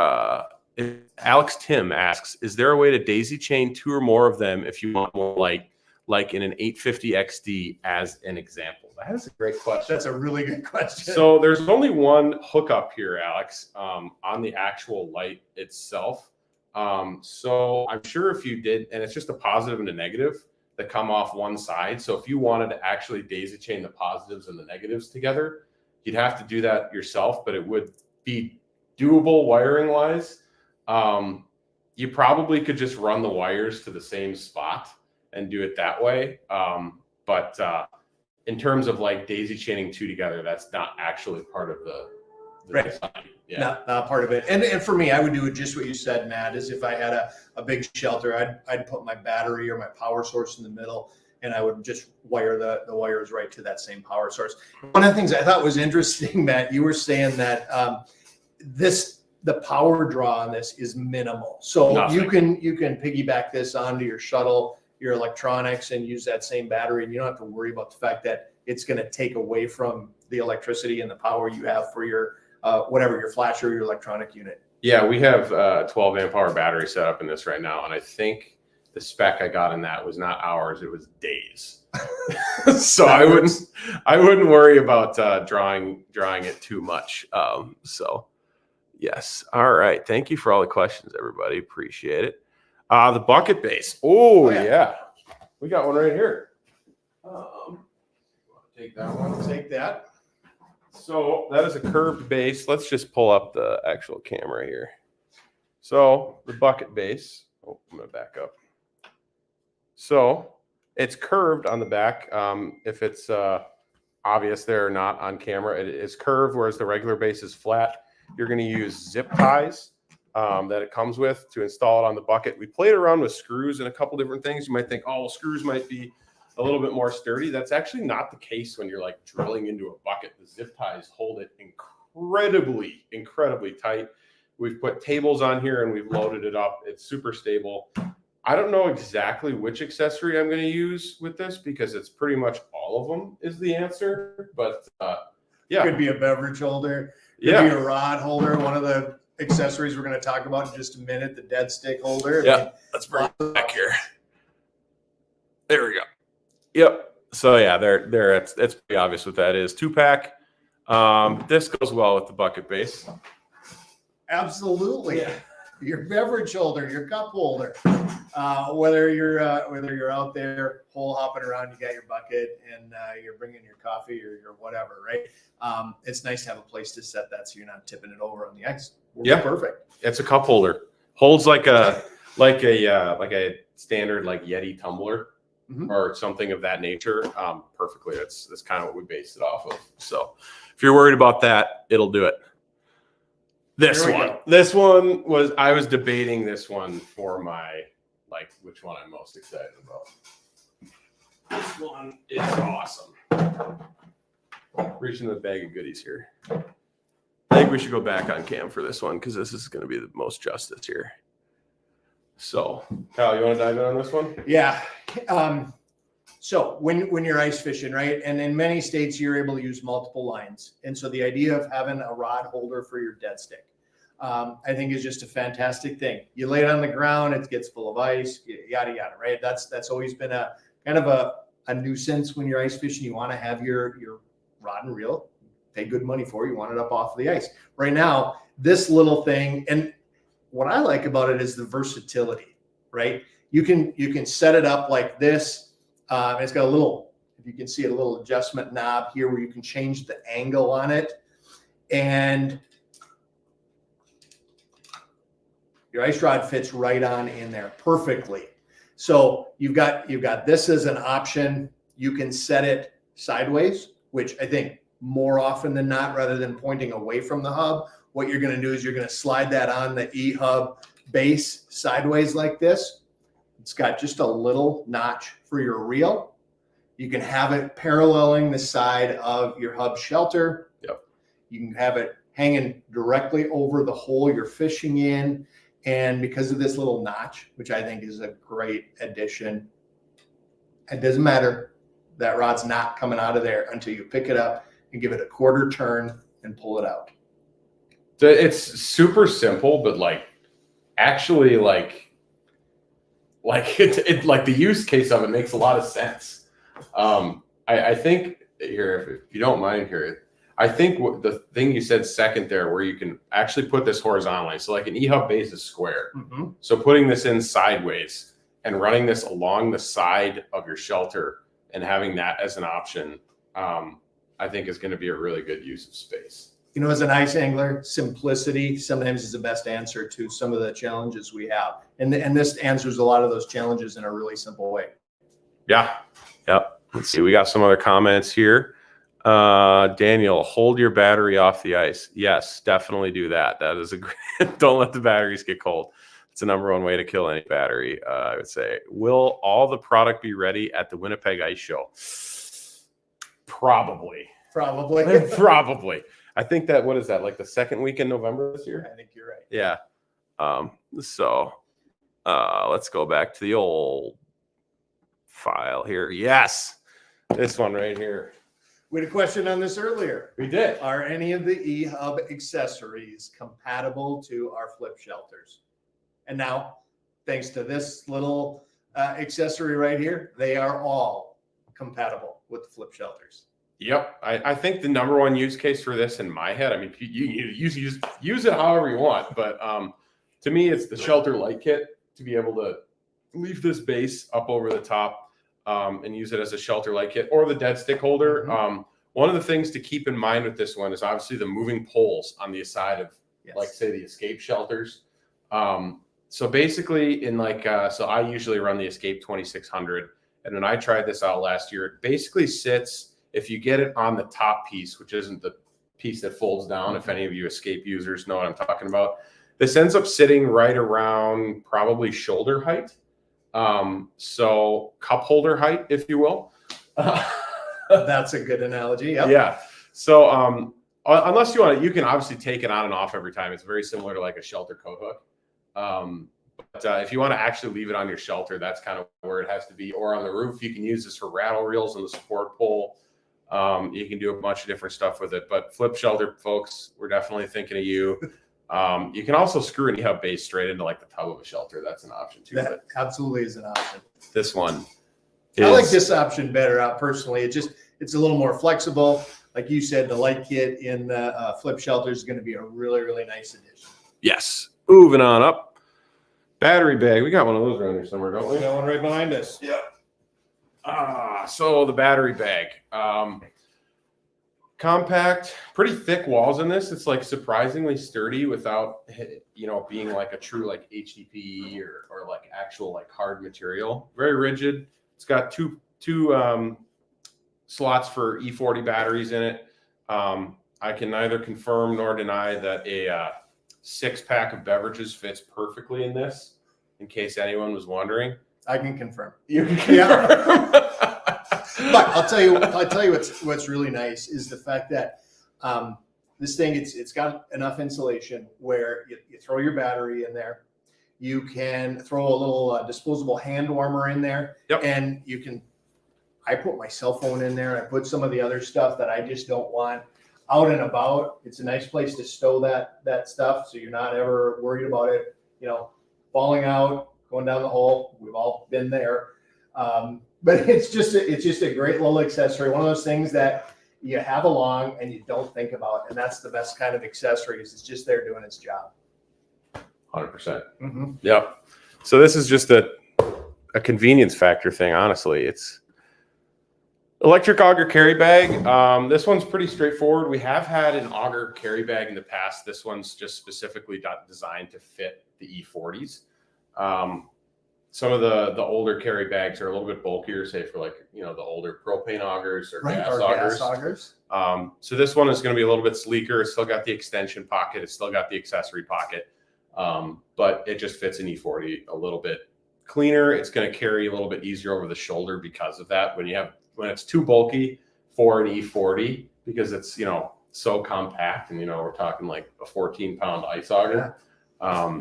Alex Tim asks, is there a way to daisy chain 2 or more of them if you want more like in an 850 XD as an example? That is a great question. That's a really good question. So there's only one hookup here, Alex, on the actual light itself. So I'm sure if you did, and it's just a positive and a negative that come off one side. So if you wanted to actually daisy chain the positives and the negatives together, you'd have to do that yourself, but it would be doable wiring wise. You probably could just run the wires to the same spot and do it that way. But in terms of like daisy chaining 2 together, that's not actually part of the design. Yeah. Not part of it. And for me, I would do it just what you said, Matt, is if I had a big shelter, I'd put my battery or my power source in the middle, and I would just wire the wires right to that same power source. One of the things I thought was interesting, Matt, you were saying that the power draw on this is minimal. So you can piggyback this onto your shuttle, your electronics, and use that same battery, and you don't have to worry about the fact that it's going to take away from the electricity and the power you have for your whatever, your flash or your electronic unit. Yeah, we have a 12 amp hour battery set up in this right now, and I think the spec I got in that was not hours, it was days. So I wouldn't worry about drawing it too much. So yes. All right. Thank you for all the questions, everybody. Appreciate it. The bucket base. Oh yeah. We got one right here. Take that one. Take that. So that is a curved base. Let's just pull up the actual camera here. So the bucket base. Oh, I'm going to back up. So it's curved on the back. If it's obvious there or not on camera, it is curved, whereas the regular base is flat. You're going to use zip ties that it comes with to install it on the bucket. We played around with screws and a couple different things. You might think, oh, well, screws might be a little bit more sturdy. That's actually not the case when you're like drilling into a bucket. The zip ties hold it incredibly tight. We've put tables on here and we've loaded it up. It's super stable. I don't know exactly which accessory I'm going to use with this because it's pretty much all of them is the answer. But yeah, could be a beverage holder. Could be a rod holder. One of the accessories we're going to talk about in just a minute, the dead stick holder. Yeah, let's bring it back here. There we go. Yep. So yeah, there. It's pretty obvious what that is. 2-pack. This goes well with the bucket base. Absolutely. Yeah. Your beverage holder, your cup holder. Whether you're out there hole hopping around, you got your bucket and you're bringing your coffee or your whatever, right? It's nice to have a place to set that so you're not tipping it over on the ice. Yeah, perfect. It's a cup holder. Holds like a standard like Yeti tumbler or something of that nature. Perfectly. That's kind of what we based it off of. So if you're worried about that, it'll do it. This one was, I was debating this one for my, like, which one I'm most excited about. This one is awesome. Reaching the bag of goodies here. I think we should go back on cam for this one because this is going to be the most justice here. So, Kyle, you want to dive in on this one? Yeah. So when you're ice fishing, right, and in many states you're able to use multiple lines, and so the idea of having a rod holder for your dead stick, I think is just a fantastic thing. You lay it on the ground, it gets full of ice, yada yada, right? That's always been a kind of a nuisance when you're ice fishing. You want to have your rod and reel, pay good money for it. You want it up off of the ice. Right now, this little thing, and what I like about it is the versatility, right? You can set it up like this. It's got a little, if you can see it, a little adjustment knob here where you can change the angle on it, and your ice rod fits right on in there perfectly. So you've got this as an option. You can set it sideways, which I think more often than not, rather than pointing away from the hub, what you're going to do is you're going to slide that on the E-hub base sideways like this. It's got just a little notch for your reel. You can have it paralleling the side of your hub shelter. Yep. You can have it hanging directly over the hole you're fishing in. And because of this little notch, which I think is a great addition, it doesn't matter. That rod's not coming out of there until you pick it up and give it a quarter turn and pull it out. It's super simple, but like actually like it like the use case of it makes a lot of sense. I think here, if you don't mind here, I think the thing you said second there, where you can actually put this horizontally. So like an eHub base is square. Mm-hmm. So putting this in sideways and running this along the side of your shelter and having that as an option, I think is going to be a really good use of space. You know, as an ice angler, simplicity sometimes is the best answer to some of the challenges we have. And this answers a lot of those challenges in a really simple way. Yeah. Yep. Let's see. We got some other comments here. Daniel, hold your battery off the ice. Yes, definitely do that. That is a great, don't let the batteries get cold. It's the number one way to kill any battery, I would say. Will all the product be ready at the Winnipeg Ice Show? Probably. Probably. I think that, what is that, like the second week in November this year? I think you're right. Yeah. So let's go back to the old file here. Yes. This one right here. We had a question on this earlier. We did. Are any of the eHub accessories compatible to our flip shelters? And now, thanks to this little accessory right here, they are all compatible with the flip shelters. Yep. I think the number one use case for this in my head, I mean, you use it however you want, but to me, it's the shelter light kit to be able to leave this base up over the top and use it as a shelter light kit, or the dead stick holder. Mm-hmm. One of the things to keep in mind with this one is obviously the moving poles on the side of, like, say, the escape shelters. So basically in like, so I usually run the Escape 2600. And when I tried this out last year, it basically sits, if you get it on the top piece, which isn't the piece that folds down, if any of you Escape users know what I'm talking about, this ends up sitting right around probably shoulder height. So cup holder height, if you will. That's a good analogy. Yep. Yeah. So unless you want to, you can obviously take it on and off every time. It's very similar to like a shelter coat hook. But if you want to actually leave it on your shelter, that's kind of where it has to be. Or on the roof, you can use this for rattle reels and the support pole. You can do a bunch of different stuff with it. But flip shelter folks, we're definitely thinking of you. You can also screw an eHub base straight into like the tub of a shelter. That's an option too. That absolutely is an option. This one I like this option better personally. It's a little more flexible. Like you said, the light kit in the flip shelter is going to be a really, really nice addition. Yes. Moving on up. Battery bag. We got one of those around here somewhere, don't we? We got one right behind us. Yep. So the battery bag. Compact, pretty thick walls in this. It's like surprisingly sturdy without, being like a true like HDPE or like actual like hard material. Very rigid. It's got two slots for E40 batteries in it. I can neither confirm nor deny that a 6-pack of beverages fits perfectly in this, in case anyone was wondering. I can confirm. You can confirm. Yeah. But I'll tell you what's really nice is the fact that this thing, it's got enough insulation where you throw your battery in there. You can throw a little disposable hand warmer in there. Yep. And I put my cell phone in there. I put some of the other stuff that I just don't want out and about. It's a nice place to stow that stuff, so you're not ever worried about it, falling out, going down the hole. We've all been there. But it's just a great little accessory. One of those things that you have along and you don't think about, and that's the best kind of accessory. Is it's just there doing its job. 100%. Mm-hmm. Yep. So this is just a convenience factor thing. Honestly, it's electric auger carry bag. This one's pretty straightforward. We have had an auger carry bag in the past. This one's just specifically designed to fit the E40s. Some of the older carry bags are a little bit bulkier, say for like, the older propane augers or gas augers. So this one is going to be a little bit sleeker. It's still got the extension pocket. It's still got the accessory pocket. But it just fits an E40 a little bit cleaner. It's going to carry a little bit easier over the shoulder because of that. When it's too bulky for an E40, because it's, so compact, and we're talking like a 14-pound ice auger. Back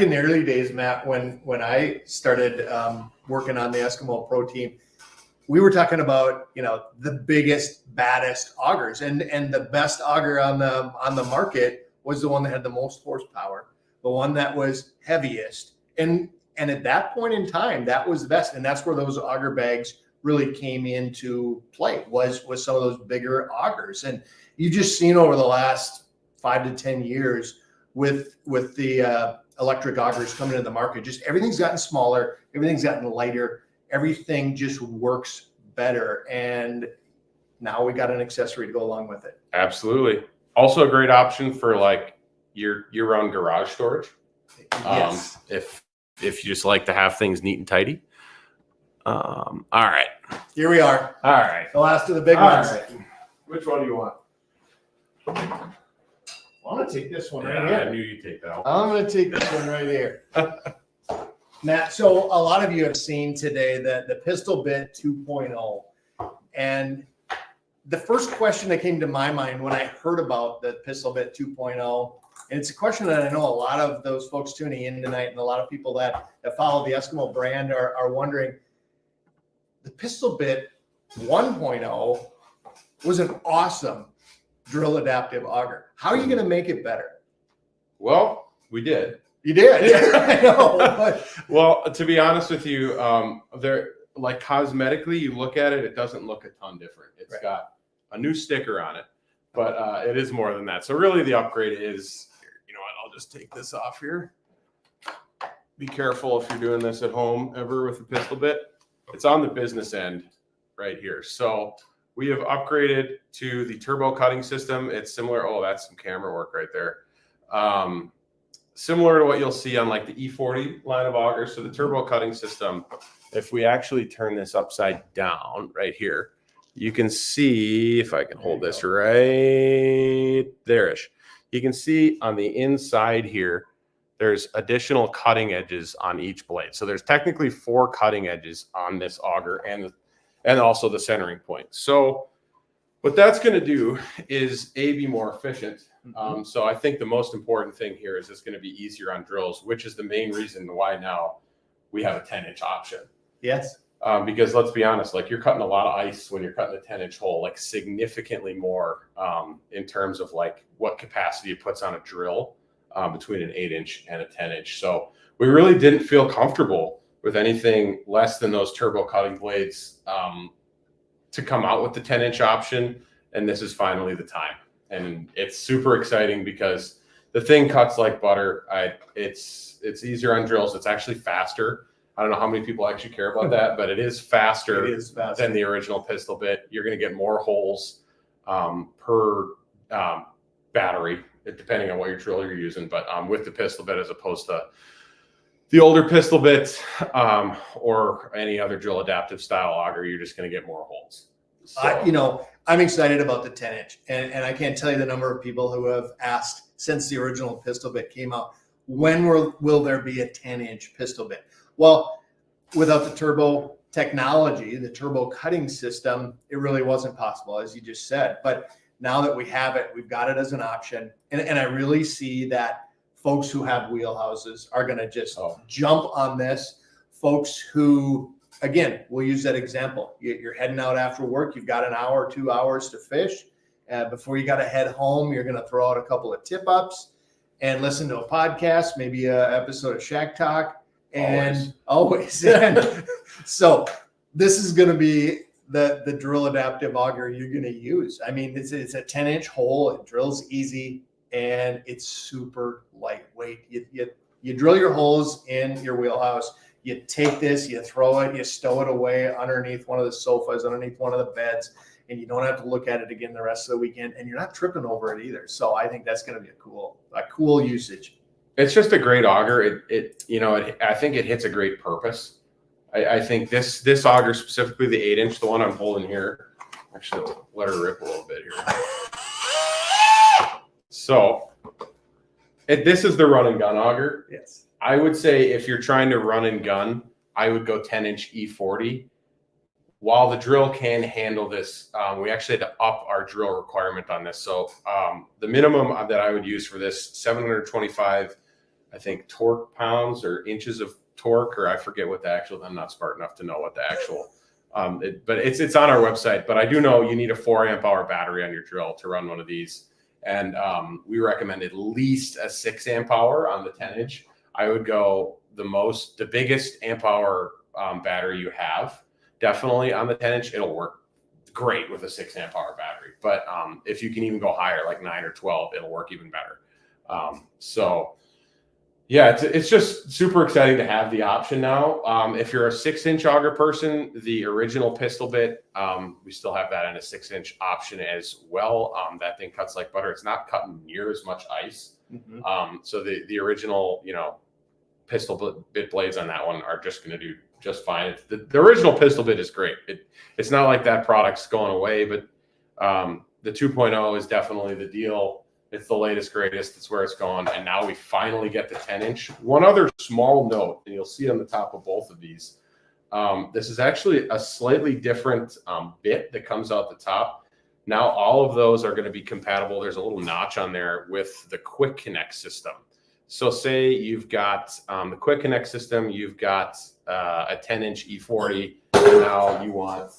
in the early days, Matt, when I started working on the Eskimo Pro team, we were talking about the biggest, baddest augers, and the best auger on the market was the one that had the most horsepower, the one that was heaviest, and at that point in time, that was the best, and that's where those auger bags really came into play. Was some of those bigger augers, and you just seen over the last 5 to 10 years with the electric augers coming into the market, just everything's gotten smaller, everything's gotten lighter, everything just works better, and now we got an accessory to go along with it. Absolutely. Also a great option for like year-round garage storage. Yes. If you just like to have things neat and tidy. All right. Here we are. All right. The last of the big All ones. right. Which one do you want? I'm going to take this one Yeah, right here. I knew you'd take that one. I'm going to take this one right here. Matt, so a lot of you have seen today the Pistol Bit 2.0. And the first question that came to my mind when I heard about the Pistol Bit 2.0, and it's a question that I know a lot of those folks tuning in tonight and a lot of people that follow the Eskimo brand are wondering, the Pistol Bit 1.0 was an awesome drill adaptive auger. How are you going to make it better? Well, we did. You did. I know. But Well, to be honest with you, they're like cosmetically, you look at it, it doesn't look a ton different. It's Right. got a new sticker on it, but it is more than that. So really the upgrade is, you know what, I'll just take this off here. Be careful if you're doing this at home ever with a Pistol Bit. It's on the business end right here. So we have upgraded to the turbo cutting system. It's similar. Oh, that's some camera work right there. Similar to what you'll see on like the E40 line of augers. So the turbo cutting system, if we actually turn this upside down right here, you can see, if I can hold this right there-ish, you can see on the inside here, there's additional cutting edges on each blade. So there's technically 4 cutting edges on this auger and also the centering point. So what that's going to do is be more efficient. So I think the most important thing here is it's going to be easier on drills, which is the main reason why now we have a 10-inch option. yes. Because let's be honest, like you're cutting a lot of ice when you're cutting a 10-inch hole, like significantly more in terms of like what capacity it puts on a drill between an 8-inch and a 10-inch. So we really didn't feel comfortable with anything less than those turbo cutting blades to come out with the 10-inch option. And this is finally the time. And it's super exciting because the thing cuts like butter. It's easier on drills. It's actually faster. I don't know how many people actually care about that, but it is faster, than the original Pistol Bit. You're going to get more holes per battery, depending on what your drill you're using. But with the Pistol Bit, as opposed to the older Pistol Bit or any other drill adaptive style auger, you're just going to get more holes. So, I'm excited about the 10-inch, and I can't tell you the number of people who have asked since the original Pistol Bit came out, when will there be a 10-inch Pistol Bit? Well, without the turbo technology, the turbo cutting system, it really wasn't possible, as you just said. But now that we have it, we've got it as an option, and I really see that folks who have wheelhouses are going to just jump on this. Folks who, again, we'll use that example. You're heading out after work. You've got an hour or 2 hours to fish. Before you got to head home, you're going to throw out a couple of tip-ups and listen to a podcast, maybe an episode of Shack Talk. And always. And so this is going to be the drill adaptive auger you're going to use. I mean, it's a 10-inch hole. It drills easy, and it's super lightweight. You drill your holes in your wheelhouse. You take this, you throw it, you stow it away underneath one of the sofas, underneath one of the beds, and you don't have to look at it again the rest of the weekend, and you're not tripping over it either. So I think that's going to be a cool usage. It's just a great auger. I think it hits a great purpose. I think this auger, specifically the 8-inch, the one I'm holding here, actually let her rip a little bit here. So this is the run and gun auger. Yes. I would say if you're trying to run and gun, I would go 10-inch E40 while the drill can handle this, we actually had to up our drill requirement on this. So the minimum that I would use for this, 725, I think, torque pounds or inches of torque, or I forget what the actual, I'm not smart enough to know what the actual, but it's on our website. But I do know you need a 4 amp hour battery on your drill to run one of these. And we recommend at least a 6 amp hour on the 10 inch. I would go the biggest amp hour battery you have. Definitely on the 10 inch, it'll work great with a 6 amp hour battery. But if you can even go higher, like 9 or 12, it'll work even better. So yeah, it's just super exciting to have the option now. If you're a 6-inch auger person, the original pistol bit, we still have that in a 6-inch option as well. That thing cuts like butter. It's not cutting near as much ice. Mm-hmm. So the original, pistol bit blades on that one are just going to do just fine. The original pistol bit is great. It's not like that product's going away, but the 2.0 is definitely the deal. It's the latest, greatest. It's where it's going. And now we finally get the 10-inch. One other small note, and you'll see on the top of both of these. This is actually a slightly different bit that comes out the top. Now all of those are going to be compatible. There's a little notch on there with the Quick Connect system. So say you've got the Quick Connect system, you've got a 10-inch E40, and now you want,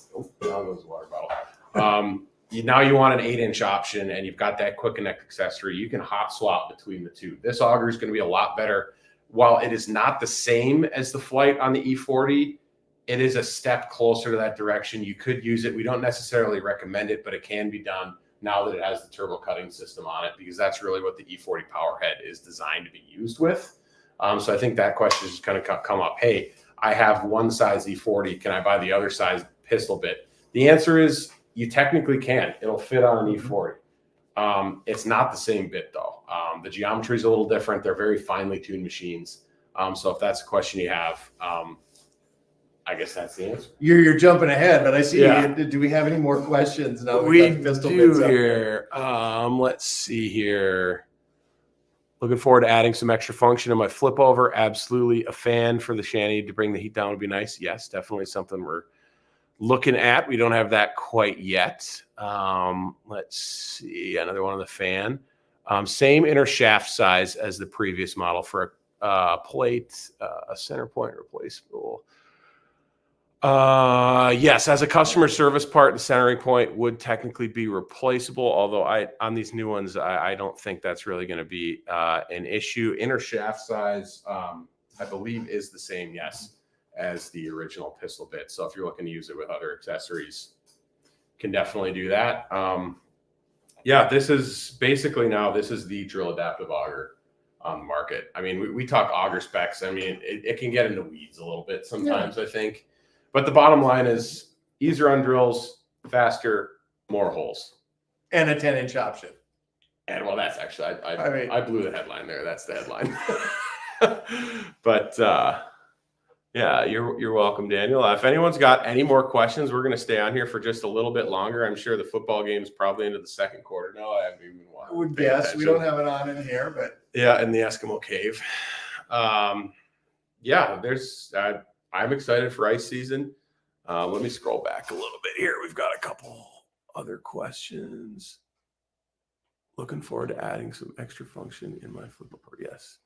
now goes the water bottle. Now you want an 8-inch option, and you've got that Quick Connect accessory. You can hot swap between the two. This auger is going to be a lot better. While it is not the same as the Flight on the E40, it is a step closer to that direction. You could use it. We don't necessarily recommend it, but it can be done now that it has the turbo cutting system on it, because that's really what the E40 Powerhead is designed to be used with. So I think that question is just going to come up. Hey, I have one size E40. Can I buy the other size pistol bit? The answer is you technically can. It'll fit on an E40. It's not the same bit though. The geometry is a little different. They're very finely tuned machines. So if that's a question you have, I guess that's the answer. You're jumping ahead, but I see. Yeah. Do we have any more questions? No, we do here. Let's see here. Looking forward to adding some extra function in my flip over. Absolutely a fan for the shanty to bring the heat down would be nice. Yes, definitely something we're looking at. We don't have that quite yet. Let's see, another one on the fan. Same inner shaft size as the previous model for a plate, a center point replaceable. Yes, as a customer service part, the centering point would technically be replaceable. Although on these new ones, I don't think that's really going to be an issue. Inner shaft size, I believe, is the same. Yes, as the original pistol bit. So if you're looking to use it with other accessories, can definitely do that. Yeah, this is basically this is the drill adaptive auger on the market. I mean, we talk auger specs. I mean, it can get into weeds a little bit sometimes, I think. But the bottom line is easier on drills, faster, more holes. And a 10-inch option. And well, that's actually, I blew the headline there. That's the headline. But yeah, you're welcome, Daniel. If anyone's got any more questions, we're going to stay on here for just a little bit longer. I'm sure the football game is probably into the second quarter now. I haven't even watched. I would guess. We don't have it on in here, but yeah, in the Eskimo Cave. Yeah, I'm excited for ice season. Let me scroll back a little bit here. We've got a couple other questions. Looking forward to adding some extra function in my flip over. Yes.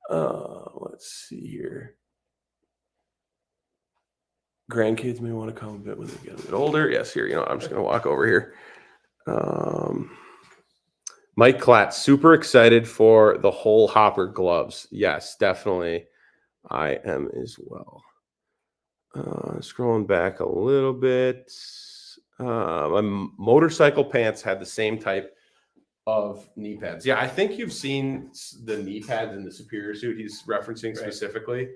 Let's see here. Grandkids may want to come a bit when they get a bit older. Yes, here, I'm just going to walk over here. Mike Klatt, super excited for the whole hopper gloves. Yes, definitely. I am as well. Scrolling back a little bit. My motorcycle pants had the same type of knee pads. Yeah, I think you've seen the knee pads in the Superior suit he's referencing specifically.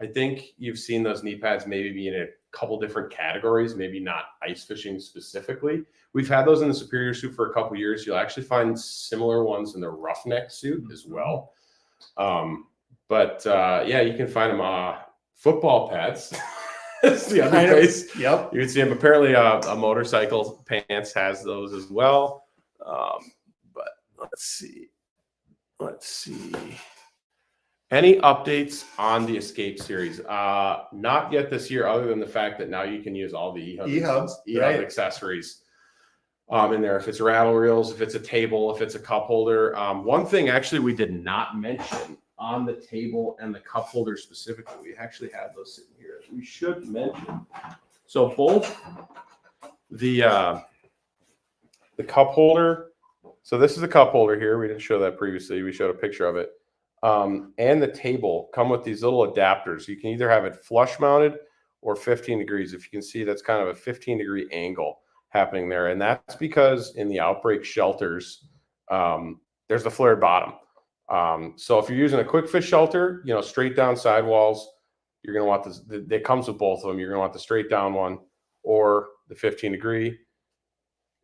I think you've seen those knee pads maybe be in a couple different categories, maybe not ice fishing specifically. We've had those in the Superior suit for a couple years. You'll actually find similar ones in the Roughneck suit as well. But yeah, you can find them football pads. That's the other place. Yep. You can see them. Apparently, a motorcycle pants has those as well. But let's see. Any updates on the Escape series? Not yet this year, other than the fact that now you can use all the E-hubs, E-hub right. accessories in there. If it's rattle reels, if it's a table, if it's a cup holder. One thing actually we did not mention on the table and the cup holder specifically, we actually have those sitting here. We should mention. So both the cup holder. So this is a cup holder here. We didn't show that previously. We showed a picture of it. And the table come with these little adapters. You can either have it flush mounted or 15 degrees. If you can see, that's kind of a 15-degree angle happening there. And that's because in the outbreak shelters, there's the flared bottom. So if you're using a quick fish shelter, straight down sidewalls, you're going to want this. It comes with both of them. You're going to want the straight down one or the 15-degree.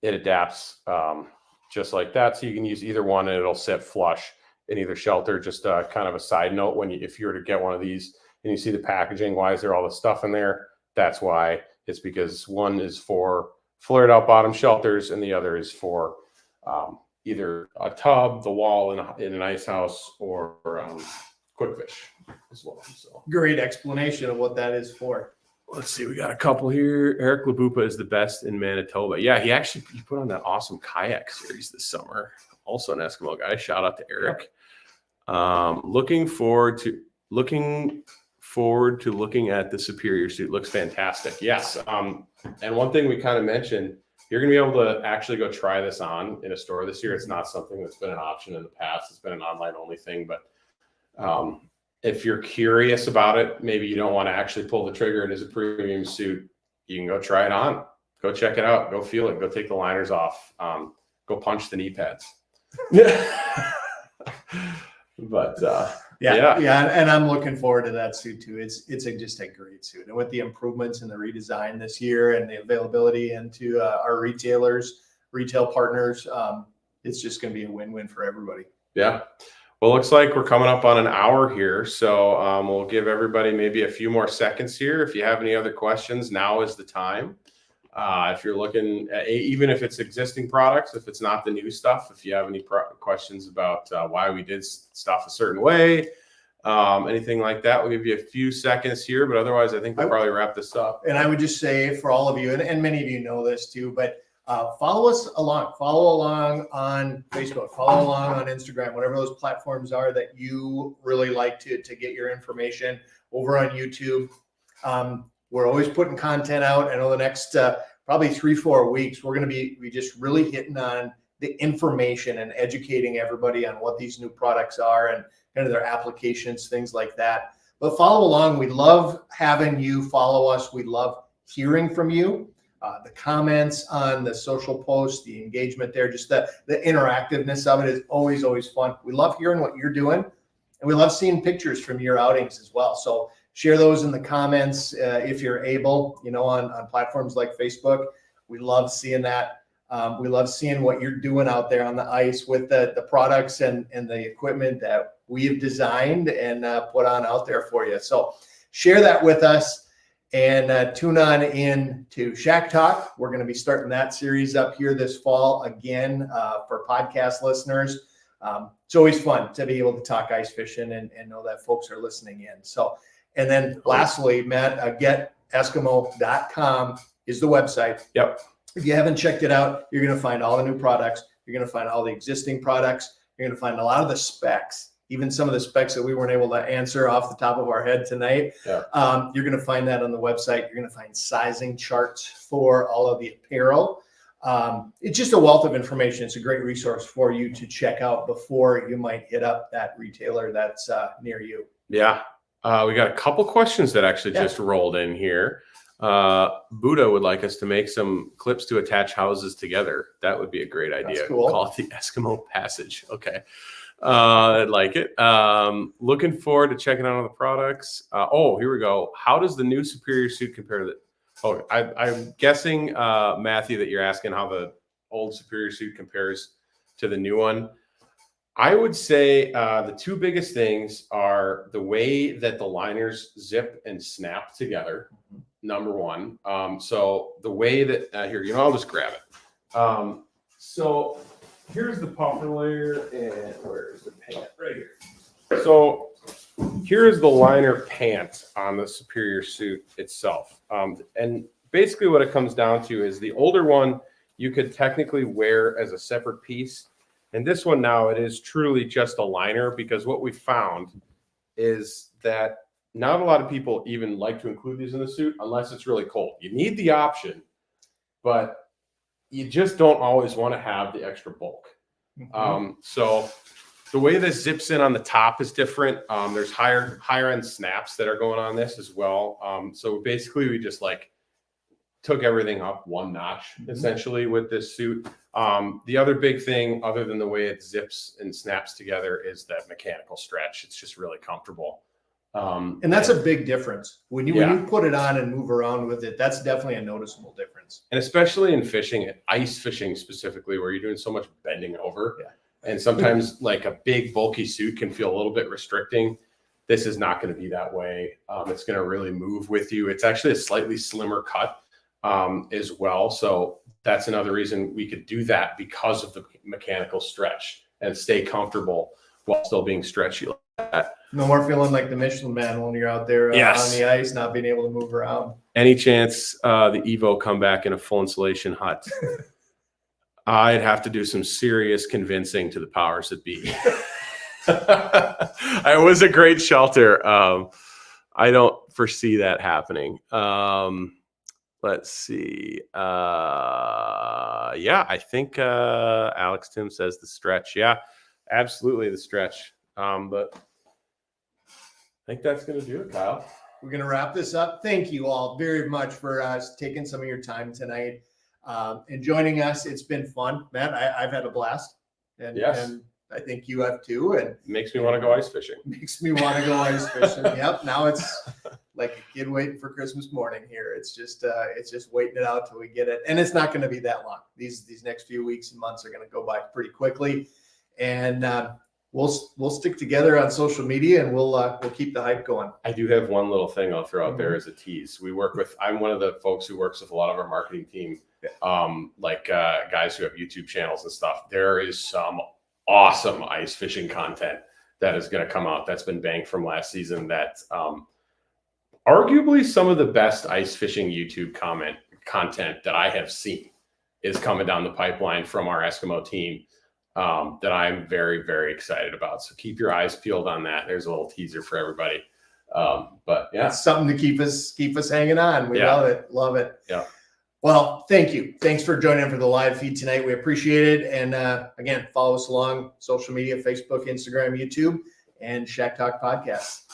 It adapts just like that. So you can use either one and it'll sit flush in either shelter. Just kind of a side note, if you were to get one of these and you see the packaging, why is there all this stuff in there? That's why. It's because one is for flared out bottom shelters and the other is for either a tub, the wall in an ice house, or quick fish as well. So Great explanation of what that is for. let's see, we got a couple here. Eric Labupa is the best in Manitoba. Yeah, he put on that awesome kayak series this summer. Also an Eskimo guy. Shout out to Eric. Looking forward to looking at the Superior suit. Looks fantastic. Yes. And one thing we kind of mentioned, you're going to be able to actually go try this on in a store this year. It's not something that's been an option in the past. It's been an online only thing. But if you're curious about it, maybe you don't want to actually pull the trigger. It is a premium suit. You can go try it on. Go check it out. Go feel it. Go take the liners off. Go punch the knee pads. But yeah, and I'm looking forward to that suit too. It's just a great suit, and with the improvements and the redesign this year and the availability into our retail partners, it's just going to be a win-win for everybody. Yeah. Well, looks like we're coming up on an hour here, so we'll give everybody maybe a few more seconds here. If you have any other questions, now is the time. If you're looking at, even if it's existing products, if it's not the new stuff, if you have any questions about why we did stuff a certain way, anything like that, we'll give you a few seconds here. But otherwise, I think we'll probably wrap this up. And I would just say for all of you, and many of you know this too, but follow us along. Follow along on Facebook. Follow along on Instagram, whatever those platforms are that you really like to get your information. Over on YouTube. We're always putting content out. I know the next probably 3-4 weeks, we're going to be just really hitting on the information and educating everybody on what these new products are and kind of their applications, things like that. But follow along. We love having you follow us. We love hearing from you. The comments on the social posts, the engagement there, just the interactiveness of it is always fun. We love hearing what you're doing, and we love seeing pictures from your outings as well. So share those in the comments if you're able, on platforms like Facebook. We love seeing that. We love seeing what you're doing out there on the ice with the products and the equipment that we have designed and put on out there for you. So share that with us and tune on in to Shack Talk. We're going to be starting that series up here this fall again for podcast listeners. It's always fun to be able to talk ice fishing and know that folks are listening in. So. And then lastly, Matt, geteskimo.com is the website. Yep. If you haven't checked it out, you're going to find all the new products. You're going to find all the existing products. You're going to find a lot of the specs, even some of the specs that we weren't able to answer off the top of our head tonight. Yeah. You're going to find that on the website. You're going to find sizing charts for all of the apparel. It's just a wealth of information. It's a great resource for you to check out before you might hit up that retailer that's near you. Yeah. We got a couple questions that actually just rolled in here. Buddha would like us to make some clips to attach houses together. That would be a great idea. That's cool. Call it the Eskimo Passage. Okay. I'd like it. Looking forward to checking out all the products. Here we go. How does the new Superior suit compare to the... I'm guessing, Matthew, that you're asking how the old Superior suit compares to the new one. I would say the two biggest things are the way that the liners zip and snap together, number one. So the way that, I'll just grab it. So here's the puffer layer, and where's the pant? Right here. So here is the liner pant on the Superior suit itself. And basically what it comes down to is the older one you could technically wear as a separate piece. And this one now, it is truly just a liner, because what we found is that not a lot of people even like to include these in the suit unless it's really cold. You need the option, but you just don't always want to have the extra bulk. So the way this zips in on the top is different. There's higher end snaps that are going on this as well. So basically we just like took everything up one notch essentially with this suit. The other big thing, other than the way it zips and snaps together, is that mechanical stretch. It's just really comfortable. And that's a big difference when you put it on and move around with it. That's definitely a noticeable difference. And especially in fishing, ice fishing specifically, where you're doing so much bending over. Yeah. And sometimes like a big bulky suit can feel a little bit restricting. This is not going to be that way. It's going to really move with you. It's actually a slightly slimmer cut as well. So that's another reason we could do that, because of the mechanical stretch, and stay comfortable while still being stretchy like that. No more feeling like the Michelin Man when you're out there on the ice, not being able to move around. Any chance the Evo come back in a full insulation hut? I'd have to do some serious convincing to the powers that be. It was a great shelter. I don't foresee that happening. Let's see. Yeah, I think Alex Tim says the stretch. Yeah, absolutely the stretch. But I think that's going to do it, Kyle. We're going to wrap this up. Thank you all very much for taking some of your time tonight and joining us. It's been fun, Matt. I've had a blast, and I think you have too. And it makes me want to go ice fishing. Makes me want to go ice fishing. Yep. Now it's like a kid waiting for Christmas morning here. It's just waiting it out till we get it, and it's not going to be that long. These next few weeks and months are going to go by pretty quickly, and we'll stick together on social media, and we'll keep the hype going. I do have one little thing I'll throw out there as a tease. I'm one of the folks who works with a lot of our marketing team, guys who have YouTube channels and stuff. There is some awesome ice fishing content that is going to come out that's been banked from last season. That arguably some of the best ice fishing YouTube content that I have seen is coming down the pipeline from our Eskimo team. That I'm very, very excited about. So keep your eyes peeled on that. There's a little teaser for everybody. But yeah, it's something to keep us hanging on. We love it. Yeah. Well, thank you. Thanks for joining for the live feed tonight. We appreciate it. And again, follow us along social media, Facebook, Instagram, YouTube, and Shack Talk Podcast.